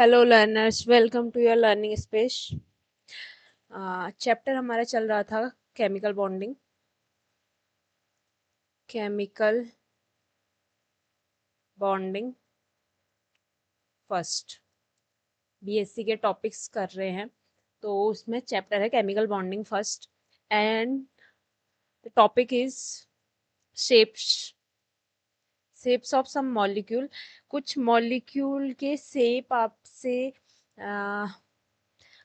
Hello learners, welcome to your learning space. Chapter हमारा चल रहा था chemical bonding. Chemical bonding first BSc के टॉपिक्स कर रहे हैं, तो उसमें चैप्टर है chemical bonding first and the topic is shapes shapes of some molecule. कुछ मॉलिक्यूल के शेप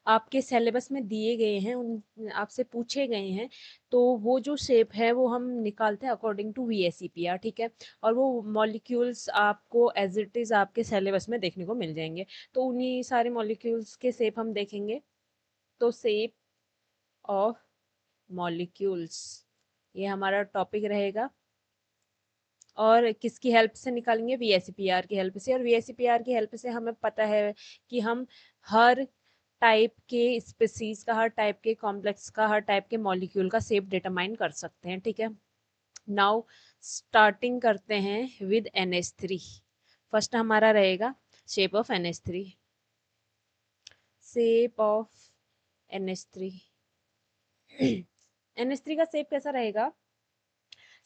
आपके सिलेबस में दिए गए हैं, उन आपसे पूछे गए हैं। तो वो जो शेप है वो हम निकालते हैं अकॉर्डिंग टू वीएसईपीआर, ठीक है। और वो मॉलिक्यूल्स आपको एज इट इज आपके सिलेबस में देखने को मिल जाएंगे। तो उन्हीं सारे मॉलिक्यूल्स के शेप हम देखेंगे। तो शेप ऑफ मॉलिक्यूल्स ये हमारा टॉपिक रहेगा। और किसकी हेल्प से निकालेंगे? वीएसईपीआर की हेल्प से। और वीएसईपीआर की हेल्प से हमें पता है कि हम हर टाइप के स्पीसीज का, हर टाइप के कॉम्प्लेक्स का, हर टाइप के मॉलिक्यूल का शेप डिटरमाइन कर सकते हैं, ठीक है। नाउ स्टार्टिंग करते हैं विद NH3। फर्स्ट हमारा रहेगा shape of NH3। Shape of NH3 NH3 का शेप कैसा रहेगा?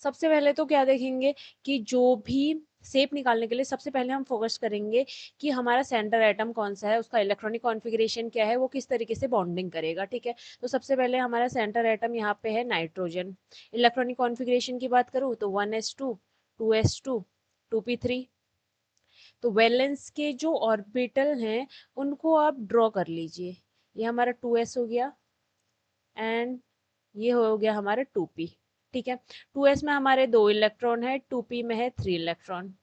सबसे पहले तो क्या देखेंगे कि जो भी शेप निकालने के लिए सबसे पहले हम फोकस करेंगे कि हमारा सेंटर एटम कौन सा है, उसका इलेक्ट्रॉनिक कॉन्फ़िगरेशन क्या है, वो किस तरीके से बॉन्डिंग करेगा, ठीक है। तो सबसे पहले हमारा सेंटर एटम यहाँ पे है नाइट्रोजन। इलेक्ट्रॉनिक कॉन्फ़िगरेशन की बात करूँ तो 1s2 2s2 2p3। तो वैलेंस के जो ऑर्बिटल हैं उनको आप ड्रॉ कर लीजिए। ये हमारा 2s हो गया एंड ये हो गया हमारा 2p, ठीक है। 2s में हमारे 2 इलेक्ट्रॉन है, 2p में है 3 इलेक्ट्रॉन।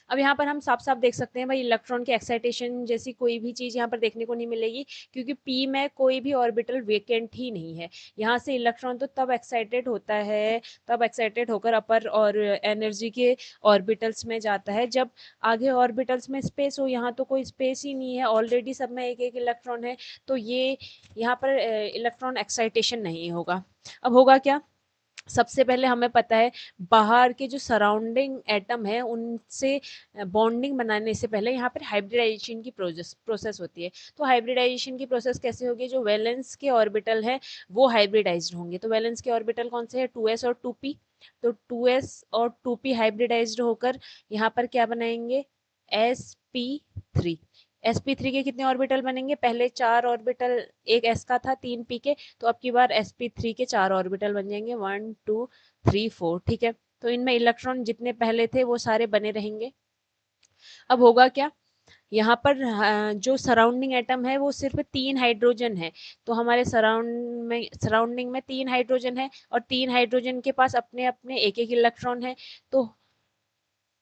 अब यहाँ पर हम साफ साफ देख सकते हैं भाई, इलेक्ट्रॉन की एक्साइटेशन जैसी कोई भी चीज यहाँ पर देखने को नहीं मिलेगी, क्योंकि p में कोई भी ऑर्बिटल वेकेंट ही नहीं है। यहाँ से इलेक्ट्रॉन तो तब एक्साइटेड होता है, तब एक्साइटेड होकर अपर और एनर्जी के ऑर्बिटल्स में जाता है जब आगे ऑर्बिटल्स में स्पेस हो। यहाँ तो कोई स्पेस ही नहीं है, ऑलरेडी सब में एक एक इलेक्ट्रॉन है। तो ये यहाँ पर इलेक्ट्रॉन एक्साइटेशन नहीं होगा। अब होगा क्या? सबसे पहले हमें पता है बाहर के जो सराउंडिंग एटम है उनसे बॉन्डिंग बनाने से पहले यहाँ पर हाइब्रिडाइजेशन की प्रोसेस होती है। तो हाइब्रिडाइजेशन की प्रोसेस कैसे होगी? जो वैलेंस के ऑर्बिटल है वो हाइब्रिडाइज्ड होंगे। तो वैलेंस के ऑर्बिटल कौन से है? 2s और 2p। तो 2s और 2p हाइब्रिडाइज्ड होकर यहाँ पर क्या बनाएंगे? sp3। sp3 के कितने ऑर्बिटल बनेंगे? पहले 4 ऑर्बिटल एक s का था 3p के, तो अब की बार sp3 के 4 ऑर्बिटल बन जाएंगे 1 2 3 4, ठीक है। तो इनमें इलेक्ट्रॉन जितने पहले थे वो सारे बने रहेंगे। अब होगा क्या? यहाँ पर जो सराउंडिंग एटम है वो सिर्फ 3 हाइड्रोजन है। तो हमारे सराउंडिंग में 3 हाइड्रोजन है और 3 हाइड्रोजन के पास अपने अपने एक एक इलेक्ट्रॉन है। तो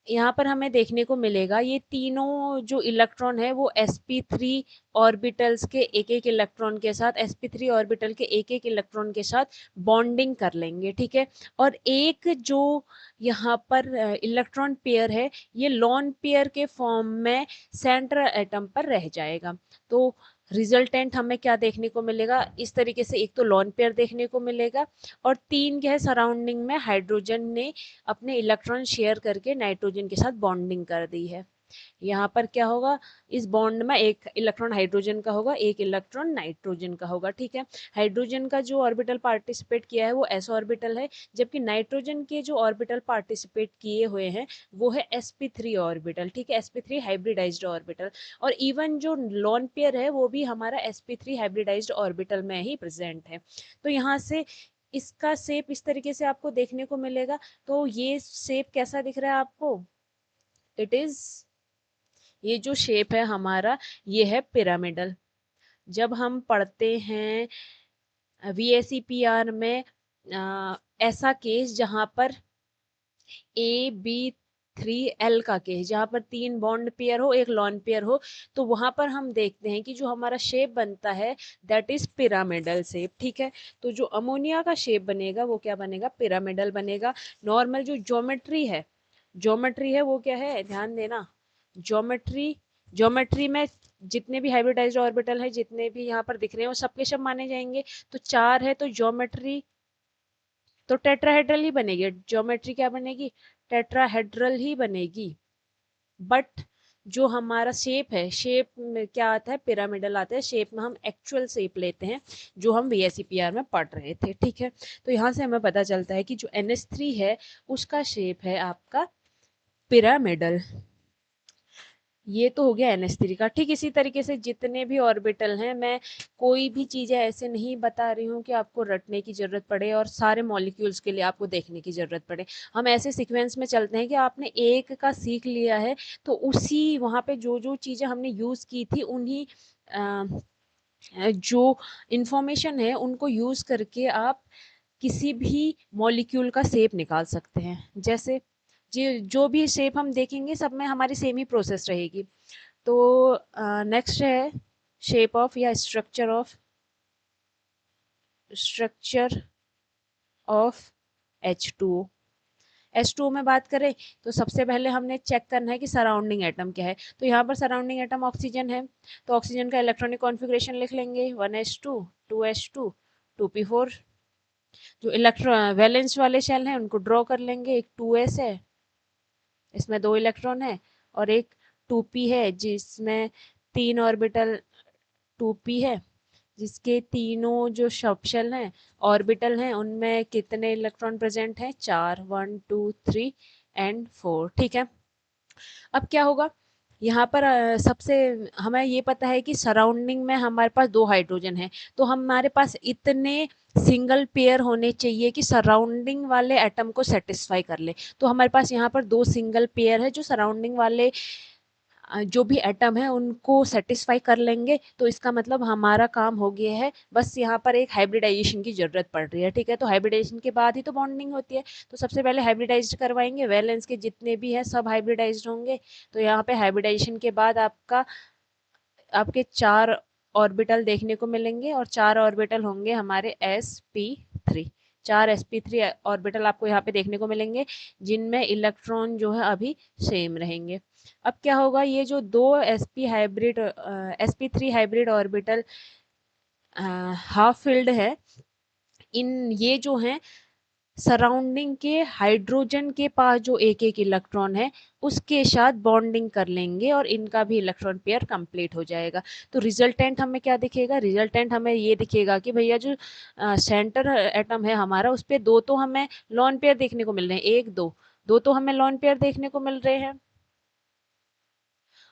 यहाँ पर हमें देखने को मिलेगा ये तीनों जो इलेक्ट्रॉन है वो sp3 ऑर्बिटल्स के एक एक इलेक्ट्रॉन के साथ, sp3 ऑर्बिटल के एक एक इलेक्ट्रॉन के साथ बॉन्डिंग कर लेंगे, ठीक है। और एक जो यहाँ पर इलेक्ट्रॉन पेयर है ये लॉन पेयर के फॉर्म में सेंट्रल एटम पर रह जाएगा। तो रिजल्टेंट हमें क्या देखने को मिलेगा? इस तरीके से एक तो लॉन पेयर देखने को मिलेगा और 3 के सराउंडिंग में हाइड्रोजन ने अपने इलेक्ट्रॉन शेयर करके नाइट्रोजन के साथ बॉन्डिंग कर दी है। यहाँ पर क्या होगा? इस बॉन्ड में एक इलेक्ट्रॉन हाइड्रोजन का होगा, एक इलेक्ट्रॉन नाइट्रोजन का होगा, ठीक है। हाइड्रोजन का जो ऑर्बिटल पार्टिसिपेट किया है वो s ऑर्बिटल है, जबकि नाइट्रोजन के जो ऑर्बिटल पार्टिसिपेट किए हुए हैं वो है sp3 ऑर्बिटल, ठीक है। sp3 hybridised orbital. और इवन जो लॉन पेयर है वो भी हमारा sp3 हाइब्रिडाइज्ड ऑर्बिटल में ही प्रेजेंट है। तो यहाँ से इसका शेप इस तरीके से आपको देखने को मिलेगा। तो ये शेप कैसा दिख रहा है आपको? इट इज, ये जो शेप है हमारा ये है पिरामिडल। जब हम पढ़ते हैं वीएसईपीआर में ऐसा केस जहां पर AB3L का केस, जहां पर 3 बॉन्ड पेयर हो, एक लॉन पेयर हो, तो वहां पर हम देखते हैं कि जो हमारा शेप बनता है दैट इज पिरामिडल शेप, ठीक है। तो जो अमोनिया का शेप बनेगा वो क्या बनेगा? पिरामिडल बनेगा। नॉर्मल जो ज्योमेट्री है वो क्या है? ध्यान देना। ज्योमेट्री ज्योमेट्री में जितने भी हाइब्रिडाइज्ड ऑर्बिटल है, जितने भी यहाँ पर दिख रहे हैं वो सबके सब माने जाएंगे। तो 4 है तो ज्योमेट्री तो टेट्राहेड्रल ही बनेगी। ज्योमेट्री क्या बनेगी? टेट्राहेड्रल ही बनेगी। बट जो हमारा शेप है, शेप में क्या आता है, पिरामिडल आता है। शेप में हम एक्चुअल शेप लेते हैं जो हम VSEPR में पढ़ रहे थे, ठीक है। तो यहाँ से हमें पता चलता है कि जो NH3 है उसका शेप है आपका पिरामिडल। ये तो हो गया NH3 का। ठीक इसी तरीके से जितने भी ऑर्बिटल हैं, मैं कोई भी चीजें ऐसे नहीं बता रही हूँ कि आपको रटने की जरूरत पड़े और सारे मॉलिक्यूल्स के लिए आपको देखने की जरूरत पड़े। हम ऐसे सीक्वेंस में चलते हैं कि आपने एक का सीख लिया है तो उसी वहां पे जो जो चीजें हमने यूज की थी उन्हीं जो इंफॉर्मेशन है उनको यूज करके आप किसी भी मॉलिक्यूल का शेप निकाल सकते हैं। जैसे जो भी शेप हम देखेंगे सब में हमारी सेम ही प्रोसेस रहेगी। तो नेक्स्ट है शेप ऑफ या स्ट्रक्चर ऑफ H2O। H2O में बात करें तो सबसे पहले हमने चेक करना है कि सराउंडिंग एटम क्या है। तो यहाँ पर सराउंडिंग एटम ऑक्सीजन है, तो ऑक्सीजन का इलेक्ट्रॉनिक कॉन्फ़िगरेशन लिख लेंगे 1s2 2s2 2p4। जो इलेक्ट्रो वैलेंस वाले शेल हैं उनको ड्रॉ कर लेंगे। एक 2s है, इसमें 2 इलेक्ट्रॉन है, और एक 2p है जिसमें 3 ऑर्बिटल 2p है, जिसके तीनों जो सबशेल हैं ऑर्बिटल हैं उनमें कितने इलेक्ट्रॉन प्रेजेंट हैं, 4, 1 2 3 एंड 4, ठीक है। अब क्या होगा, यहाँ पर सबसे हमें ये पता है कि सराउंडिंग में हमारे पास 2 हाइड्रोजन है, तो हमारे पास इतने सिंगल पेयर होने चाहिए कि सराउंडिंग वाले एटम को सेटिस्फाई कर ले। तो हमारे पास यहाँ पर 2 सिंगल पेयर है जो सराउंडिंग वाले जो भी एटम है उनको सेटिस्फाई कर लेंगे। तो इसका मतलब हमारा काम हो गया है, बस यहाँ पर एक हाइब्रिडाइजेशन की जरूरत पड़ रही है, ठीक है। तो हाइब्रिडाइजेशन के बाद ही तो बॉन्डिंग होती है। तो सबसे पहले हाइब्रिडाइज करवाएंगे, वैलेंस के जितने भी हैं सब हाइब्रिडाइज होंगे। तो यहाँ पे हाइब्रिडाइजेशन के बाद आपके 4 ऑर्बिटल देखने को मिलेंगे, और 4 ऑर्बिटल होंगे हमारे sp3। 4 sp3 ऑर्बिटल आपको यहाँ पे देखने को मिलेंगे जिनमें इलेक्ट्रॉन जो है अभी सेम रहेंगे। अब क्या होगा, ये जो 2 sp3 hybrid orbital half filled है, इन ये जो हैं सराउंडिंग के हाइड्रोजन के पास जो एक एक इलेक्ट्रॉन है उसके साथ बॉन्डिंग कर लेंगे और इनका भी इलेक्ट्रॉन पेयर कंप्लीट हो जाएगा। तो रिजल्टेंट हमें क्या दिखेगा, रिजल्टेंट हमें ये दिखेगा कि भैया जो सेंटर एटम है हमारा उस पर 2 तो हमें लॉन पेयर देखने को मिल रहे हैं, 1 2 2 तो हमें लॉन पेयर देखने को मिल रहे हैं,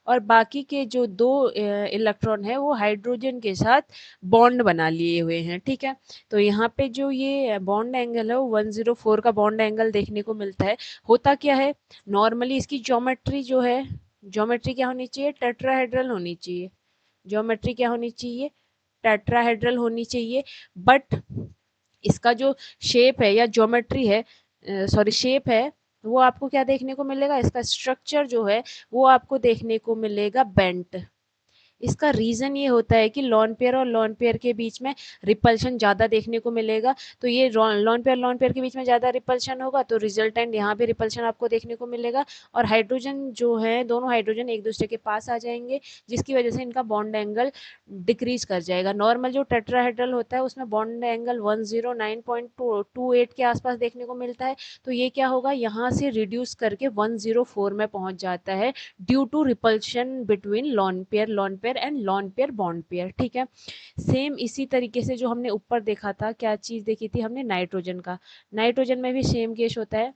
और बाकी के जो 2 इलेक्ट्रॉन है वो हाइड्रोजन के साथ बॉन्ड बना लिए हुए हैं, ठीक है। तो यहाँ पे जो ये बॉन्ड एंगल है वो 104 का बॉन्ड एंगल देखने को मिलता है। होता क्या है, नॉर्मली इसकी ज्योमेट्री जो है, ज्योमेट्री क्या होनी चाहिए, टेट्राहेड्रल होनी चाहिए। ज्योमेट्री क्या होनी चाहिए, टेट्राहेड्रल होनी चाहिए। बट इसका जो शेप है या ज्योमेट्री है, सॉरी शेप है, वो आपको क्या देखने को मिलेगा, इसका स्ट्रक्चर जो है वो आपको देखने को मिलेगा बेंट। इसका रीजन ये होता है कि लॉन पेयर और लॉन पेयर के बीच में रिपल्शन ज्यादा देखने को मिलेगा। तो ये लॉन पेयर के बीच में ज्यादा रिपल्शन होगा तो रिजल्टेंट यहाँ पे रिपल्शन आपको देखने को मिलेगा, और हाइड्रोजन जो है दोनों हाइड्रोजन एक दूसरे के पास आ जाएंगे जिसकी वजह से इनका बॉन्ड एंगल डिक्रीज कर जाएगा। नॉर्मल जो टेट्राहेड्रल होता है उसमें बॉन्ड एंगल 109.28 के आसपास देखने को मिलता है, तो ये क्या होगा, यहाँ से रिड्यूस करके 104 में पहुंच जाता है due to repulsion between lone pair and lone pair bond pair, ठीक है। सेम इसी तरीके से जो हमने ऊपर देखा था, क्या चीज देखी थी हमने, नाइट्रोजन का। नाइट्रोजन में भी सेम केस होता है।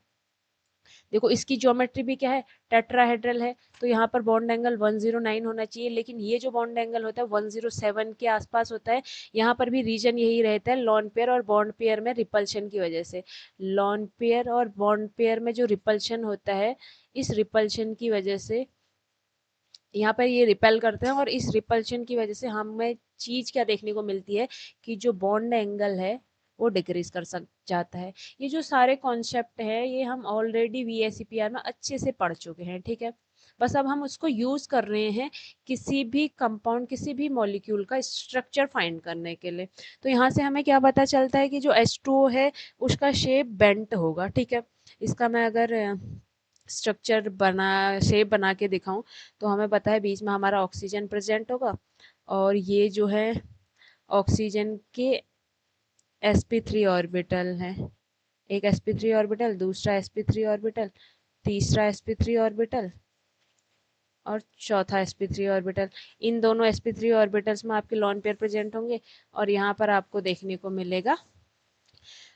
देखो इसकी ज्योमेट्री भी क्या है, टेट्राहेड्रल है, तो यहाँ पर बॉन्ड एंगल 109 होना चाहिए, लेकिन ये जो बॉन्ड एंगल होता है 107 के आसपास होता है। यहाँ पर भी रीजन यही रहता है, लॉन पेयर और बॉन्ड पेयर में रिपल्शन की वजह से। लॉन पेयर और बॉन्ड पेयर में जो रिपल्शन होता है, इस रिपल्शन की वजह से यहाँ पर ये रिपेल करते हैं, और इस रिपल्शन की वजह से हमें चीज क्या देखने को मिलती है कि जो बॉन्ड एंगल है वो डिक्रीज कर सक जाता है। ये जो सारे कॉन्सेप्ट है ये हम ऑलरेडी VSEPR में अच्छे से पढ़ चुके हैं, ठीक है। बस अब हम उसको यूज कर रहे हैं किसी भी कंपाउंड, किसी भी मॉलिक्यूल का स्ट्रक्चर फाइंड करने के लिए। तो यहाँ से हमें क्या पता चलता है कि जो H2O है उसका शेप बेंट होगा, ठीक है। इसका मैं अगर स्ट्रक्चर बना शेप बना के दिखाऊं तो हमें पता है बीच में हमारा ऑक्सीजन प्रेजेंट होगा, और ये जो है ऑक्सीजन के sp3 ऑर्बिटल है। एक sp3 ऑर्बिटल, दूसरा sp3 ऑर्बिटल, तीसरा sp3 ऑर्बिटल, और चौथा sp3 ऑर्बिटल। इन दोनों sp3 ऑर्बिटल्स में आपके लोन पेयर प्रेजेंट होंगे और यहाँ पर आपको देखने को मिलेगा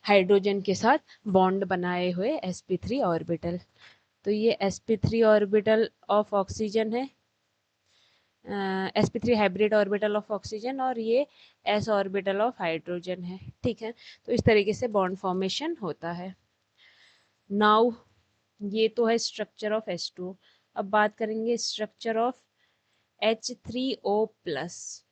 हाइड्रोजन के साथ बॉन्ड बनाए हुए sp3 ऑर्बिटल। तो ये sp3 ऑर्बिटल ऑफ ऑक्सीजन है, sp3 hybrid orbital of oxygen, और ये s ऑर्बिटल ऑफ हाइड्रोजन है। ठीक है, तो इस तरीके से बॉन्ड फॉर्मेशन होता है। नाउ ये तो है स्ट्रक्चर ऑफ H2। अब बात करेंगे structure of H3O plus.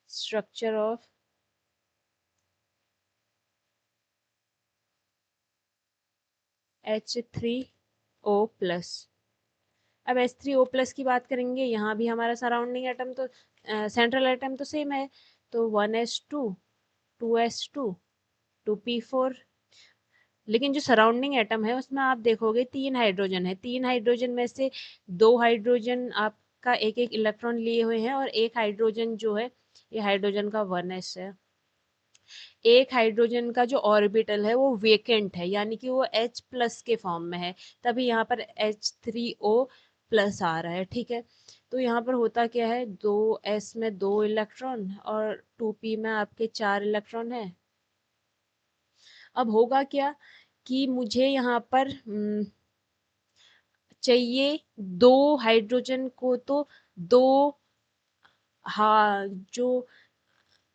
Structure of H3O plus. अब H3O प्लस की बात करेंगे, यहाँ भी हमारा सराउंडिंग एटम तो सेंट्रल एटम तो सेम है, तो 1s2 2s2 2p4। लेकिन जो सराउंडिंग एटम है उसमें आप देखोगे 3 हाइड्रोजन है। 3 हाइड्रोजन में से 2 हाइड्रोजन आपका एक एक इलेक्ट्रॉन लिए हुए हैं और एक हाइड्रोजन जो है ये हाइड्रोजन का 1s है। एक हाइड्रोजन का जो ऑर्बिटल है वो वेकेंट है, यानी कि वो H प्लस के फॉर्म में है, तभी यहाँ पर H3O प्लस आ रहा है। ठीक है, तो यहाँ पर होता क्या है, 2s में 2 इलेक्ट्रॉन और 2p में आपके 4 इलेक्ट्रॉन है। अब होगा क्या कि मुझे यहाँ पर चाहिए 2 हाइड्रोजन को तो 2 जो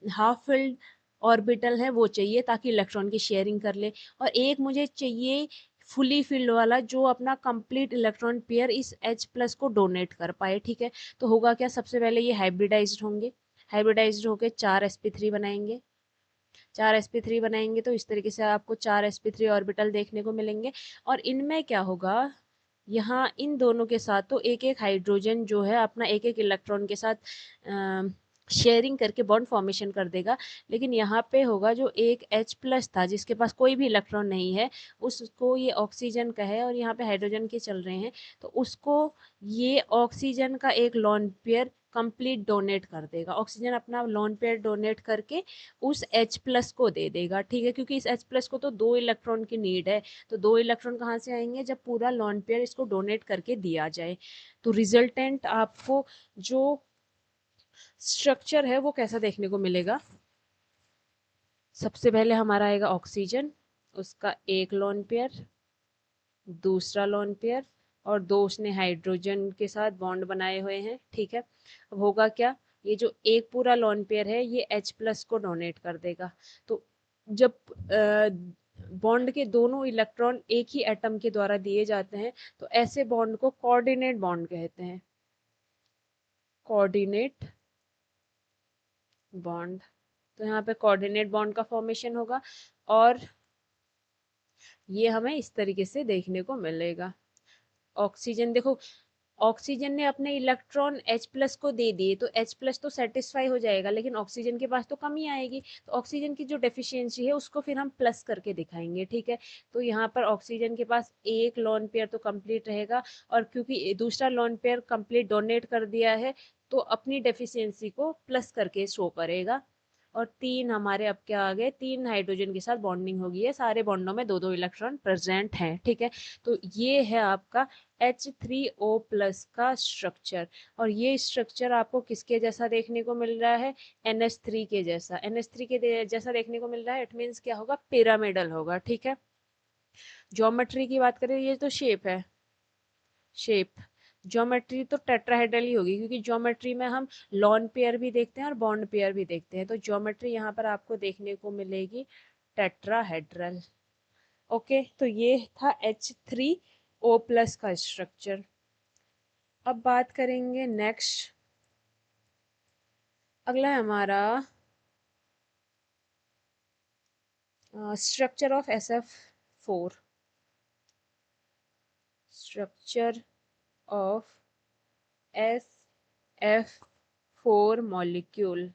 हाफ फिल्ड ऑर्बिटल है वो चाहिए ताकि इलेक्ट्रॉन की शेयरिंग कर ले, और एक मुझे चाहिए फुली फिल्ड वाला जो अपना कंप्लीट इलेक्ट्रॉन पेयर इस H प्लस को डोनेट कर पाए। ठीक है, तो होगा क्या, सबसे पहले ये हाइब्रिडाइज्ड होंगे, हाइब्रिडाइज्ड होके 4 sp3 बनाएंगे। 4 sp3 बनाएंगे तो इस तरीके से आपको 4 sp3 ऑर्बिटल देखने को मिलेंगे। और इनमें क्या होगा, यहाँ इन दोनों के साथ तो एक एक हाइड्रोजन जो है अपना एक एक इलेक्ट्रॉन के साथ शेयरिंग करके बॉन्ड फॉर्मेशन कर देगा। लेकिन यहाँ पे होगा जो एक H प्लस था जिसके पास कोई भी इलेक्ट्रॉन नहीं है, उसको ये ऑक्सीजन का है और यहाँ पे हाइड्रोजन के चल रहे हैं, तो उसको ये ऑक्सीजन का एक लोन पेयर कंप्लीट डोनेट कर देगा। ऑक्सीजन अपना लोन पेयर डोनेट करके उस H प्लस को दे देगा। ठीक है, क्योंकि इस H प्लस को तो 2 इलेक्ट्रॉन की नीड है, तो 2 इलेक्ट्रॉन कहाँ से आएंगे, जब पूरा लोन पेयर इसको डोनेट करके दिया जाए। तो रिजल्टेंट आपको जो स्ट्रक्चर है वो कैसा देखने को मिलेगा, सबसे पहले हमारा आएगा ऑक्सीजन, उसका एक लोन पेयर, दूसरा लोन पेयर, और 2 उसने हाइड्रोजन के साथ बॉन्ड बनाए हुए हैं। ठीक है, अब होगा क्या, ये जो एक पूरा लोन पेयर है ये H प्लस को डोनेट कर देगा। तो जब बॉन्ड के दोनों इलेक्ट्रॉन एक ही एटम के द्वारा दिए जाते हैं तो ऐसे बॉन्ड को कोऑर्डिनेट बॉन्ड कहते हैं। कोऑर्डिनेट बॉन्ड, तो यहाँ पे कोऑर्डिनेट बॉन्ड का फॉर्मेशन होगा और ये हमें इस तरीके से देखने को मिलेगा। ऑक्सीजन देखो, ऑक्सीजन ने अपने इलेक्ट्रॉन H प्लस को दे दिए तो H प्लस तो सेटिस्फाई हो जाएगा, लेकिन ऑक्सीजन के पास तो कमी आएगी, तो ऑक्सीजन की जो डेफिशिएंसी है उसको फिर हम प्लस करके दिखाएंगे। ठीक है, तो यहाँ पर ऑक्सीजन के पास एक लोन पेयर तो कंप्लीट रहेगा, और क्योंकि दूसरा लोन पेयर कंप्लीट डोनेट कर दिया है तो अपनी डेफिशिएंसी को प्लस करके शो करेगा। और 3 हमारे अब क्या आ गए, 3 हाइड्रोजन के साथ बॉन्डिंग हो गई है, सारे बॉन्डों में 2-2 इलेक्ट्रॉन प्रेजेंट हैं। ठीक है, तो ये है आपका H3O प्लस का स्ट्रक्चर, और ये स्ट्रक्चर आपको किसके जैसा देखने को मिल रहा है, NH3 के जैसा। NH3 के जैसा देखने को मिल रहा है, इट मीन्स क्या होगा, पिरामिडल होगा। ठीक है, ज्योमेट्री की बात करें, ये तो शेप है, शेप ज्योमेट्री तो टेट्राहेड्रल ही होगी, क्योंकि ज्योमेट्री में हम लॉन पेयर भी देखते हैं और बॉन्ड पेयर भी देखते हैं, तो ज्योमेट्री यहाँ पर आपको देखने को मिलेगी टेट्राहेड्रल। ओके, तो ये था H3O प्लस का स्ट्रक्चर। अब बात करेंगे नेक्स्ट, अगला है हमारा structure of SF4। Structure of SF4 molecule.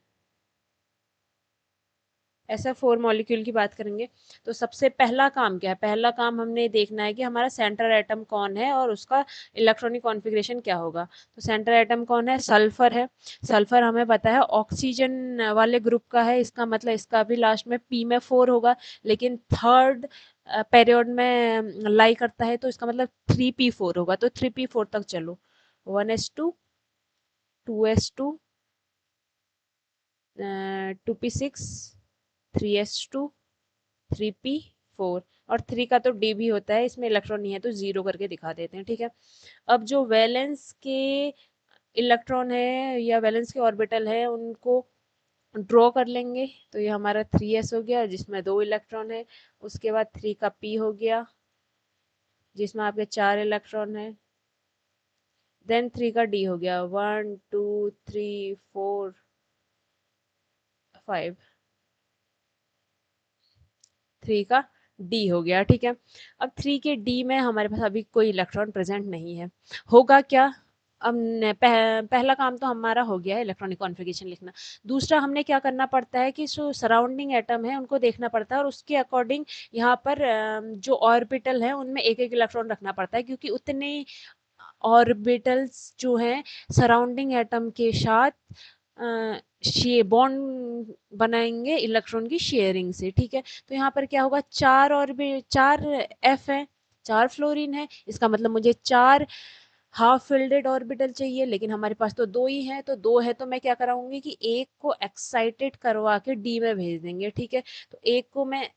SF4 molecule की बात करेंगे तो सबसे पहला काम क्या है, पहला काम हमने देखना है कि हमारा सेंट्रल एटम कौन है और उसका इलेक्ट्रॉनिक कॉन्फ़िगरेशन क्या होगा। तो सेंट्रल एटम कौन है, सल्फर है। सल्फर हमें पता है ऑक्सीजन वाले ग्रुप का है, इसका मतलब इसका भी लास्ट में P में 4 होगा, लेकिन थर्ड पेरियोड में लाई करता है, तो इसका मतलब 3p4 होगा, तो 3p4 तक चलो। 1s2, 2s2, 2p6, 3s2, 3p4, और 3 का तो डी भी होता है, इसमें इलेक्ट्रॉन नहीं है तो जीरो करके दिखा देते हैं, ठीक है। अब जो वैलेंस के इलेक्ट्रॉन है या वैलेंस के ऑर्बिटल है उनको ड्रॉ कर लेंगे। तो ये हमारा 3s हो गया जिसमें 2 इलेक्ट्रॉन है। उसके बाद 3 का p हो गया जिसमें आपके 4 इलेक्ट्रॉन है। देन 3 का d हो गया, 1 2 3 4 5, 3 का डी हो गया, ठीक है। अब 3 के डी में हमारे पास अभी कोई इलेक्ट्रॉन प्रेजेंट नहीं है, होगा क्या। अब पहला काम तो हमारा हो गया है इलेक्ट्रॉनिक कॉन्फ़िगरेशन लिखना। दूसरा हमने क्या करना पड़ता है कि जो सराउंडिंग एटम है उनको देखना पड़ता है और उसके अकॉर्डिंग यहाँ पर जो ऑर्बिटल है उनमें एक एक इलेक्ट्रॉन रखना पड़ता है, क्योंकि उतने ऑर्बिटल्स जो हैं सराउंडिंग एटम के साथ बॉन्ड बनाएंगे इलेक्ट्रॉन की शेयरिंग से, ठीक है। तो यहाँ पर क्या होगा, 4 और भी 4 एफ है, 4 फ्लोरीन है, इसका मतलब मुझे 4 हाफ फिल्डेड ऑर्बिटल चाहिए, लेकिन हमारे पास तो 2 ही हैं, तो 2 है तो मैं क्या कराऊंगी कि एक को एक्साइटेड करवा के डी में भेज देंगे, ठीक है। तो एक को मैं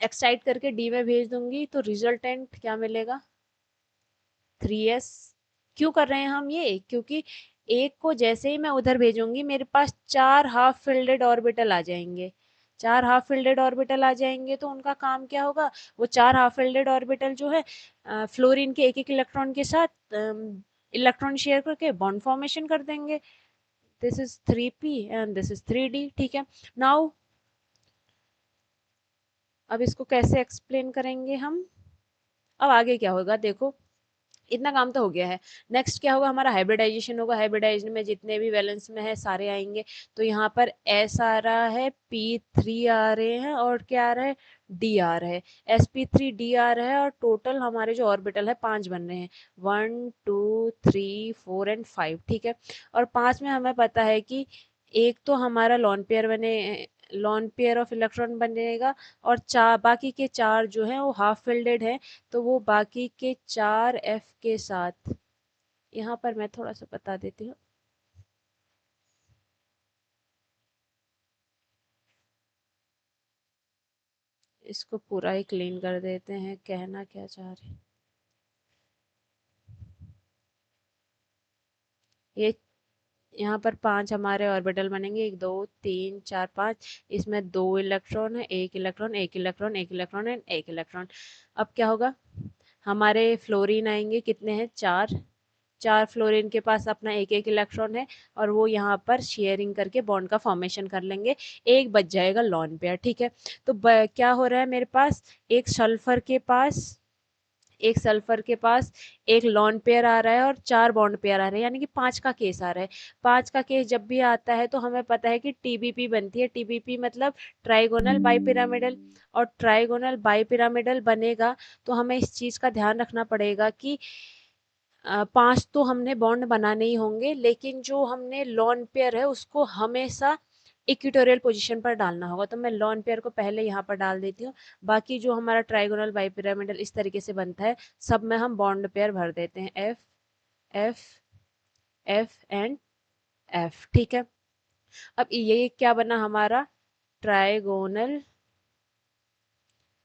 एक्साइट करके डी में भेज दूंगी तो रिजल्टेंट क्या मिलेगा, 3s। क्यों कर रहे हैं हम ये, क्योंकि एक को जैसे ही मैं उधर भेजूंगी मेरे पास 4 हाफ फिल्डेड ऑर्बिटल आ जाएंगे। 4 हाफ फिल्डेड ऑर्बिटल आ जाएंगे तो उनका काम क्या होगा, वो 4 हाफ फिल्डेड ऑर्बिटल जो है फ्लोरीन के एक एक इलेक्ट्रॉन के साथ इलेक्ट्रॉन शेयर करके बॉन्ड फॉर्मेशन कर देंगे। This is 3p and this is 3d, ठीक है। नाउ अब इसको कैसे एक्सप्लेन करेंगे हम, अब आगे क्या होगा देखो, इतना काम तो हो गया है। नेक्स्ट क्या होगा, हमारा हाइब्रिडाइजेशन होगा। हाइब्रिडाइजेशन में जितने भी वैलेंस में है सारे आएंगे। तो यहाँ पर एस आ रहा है, p3 आ रहे हैं और क्या आ रहा है, डी आ रहा है। sp3 डी आ रहा है और टोटल हमारे जो ऑर्बिटल है 5 बन रहे हैं, 1 2 3 4 एंड 5, ठीक है। और 5 में हमें पता है कि एक तो हमारा लॉन पेयर बने, लॉन पेयर ऑफ इलेक्ट्रॉन बनेगा, और चार बाकी के 4 जो है वो हाफ फिल्डेड है, तो वो बाकी के 4 एफ के साथ, यहाँ पर मैं थोड़ा सा बता देती हूँ। इसको पूरा ही क्लीन कर देते हैं, कहना क्या चाह रहे हैं। ये यहाँ पर 5 हमारे ऑर्बिटल बनेंगे, 1 2 3 4 5, इसमें 2 इलेक्ट्रॉन है, एक इलेक्ट्रॉन एक इलेक्ट्रॉन एक इलेक्ट्रॉन एंड एक इलेक्ट्रॉन। अब क्या होगा, हमारे फ्लोरीन आएंगे, कितने हैं, 4। 4 फ्लोरीन के पास अपना एक एक इलेक्ट्रॉन है और वो यहाँ पर शेयरिंग करके बॉन्ड का फॉर्मेशन कर लेंगे, एक बच जाएगा लॉन पेयर, ठीक है। तो क्या हो रहा है मेरे पास, एक सल्फर के पास, एक सल्फर के पास एक लॉन पेयर आ रहा है और 4 बॉन्ड पेयर आ रहे हैं, यानी कि 5 का केस आ रहा है। 5 का केस जब भी आता है तो हमें पता है कि टीबीपी बनती है। टीबीपी मतलब ट्राइगोनल बाइपिरामिडल, और ट्राइगोनल बाइपिरामिडल बनेगा तो हमें इस चीज का ध्यान रखना पड़ेगा कि 5 तो हमने बॉन्ड बनाने ही होंगे, लेकिन जो हमने लॉन पेयर है उसको हमेशा इक्वेटोरियल पोजीशन पर डालना होगा। तो मैं लॉन पेयर को पहले यहाँ पर डाल देती हूँ। बाकी जो हमारा ट्राइगोनल बाइपिरामिडल इस तरीके से बनता है, सब में हम बॉन्ड पेयर भर देते हैं, F F F and F, ठीक है। अब ये क्या बना हमारा, ट्राइगोनल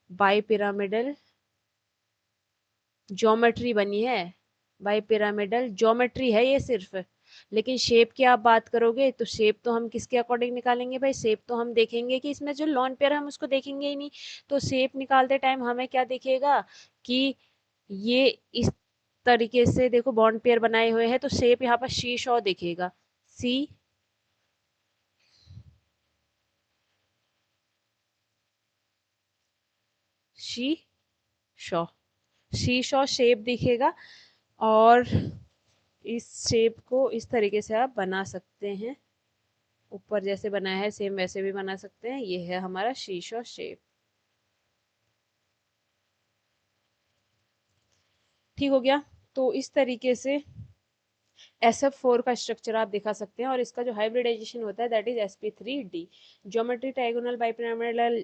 बाइपिरामिडल ज्योमेट्री बनी है। बाई पिरामिडल ज्योमेट्री है ये सिर्फ, लेकिन शेप की आप बात करोगे तो शेप तो हम किसके अकॉर्डिंग निकालेंगे भाई, शेप तो हम देखेंगे कि इसमें जो लॉन पेयर हम उसको देखेंगे ही नहीं। तो शेप निकालते टाइम हमें क्या दिखेगा कि ये इस तरीके से देखो बॉन्ड पेयर बनाए हुए हैं, तो शेप यहाँ पर शी शॉ दिखेगा, see seesaw, seesaw shape दिखेगा। और इस शेप को इस तरीके से आप बना सकते हैं, ऊपर जैसे बनाया है सेम वैसे भी बना सकते हैं। ये है हमारा शीशो शेप, ठीक हो गया। तो इस तरीके से SF4 का स्ट्रक्चर आप दिखा सकते हैं और इसका जो हाइब्रिडाइजेशन होता है that is sp3d। Geometry trigonal bipyramidal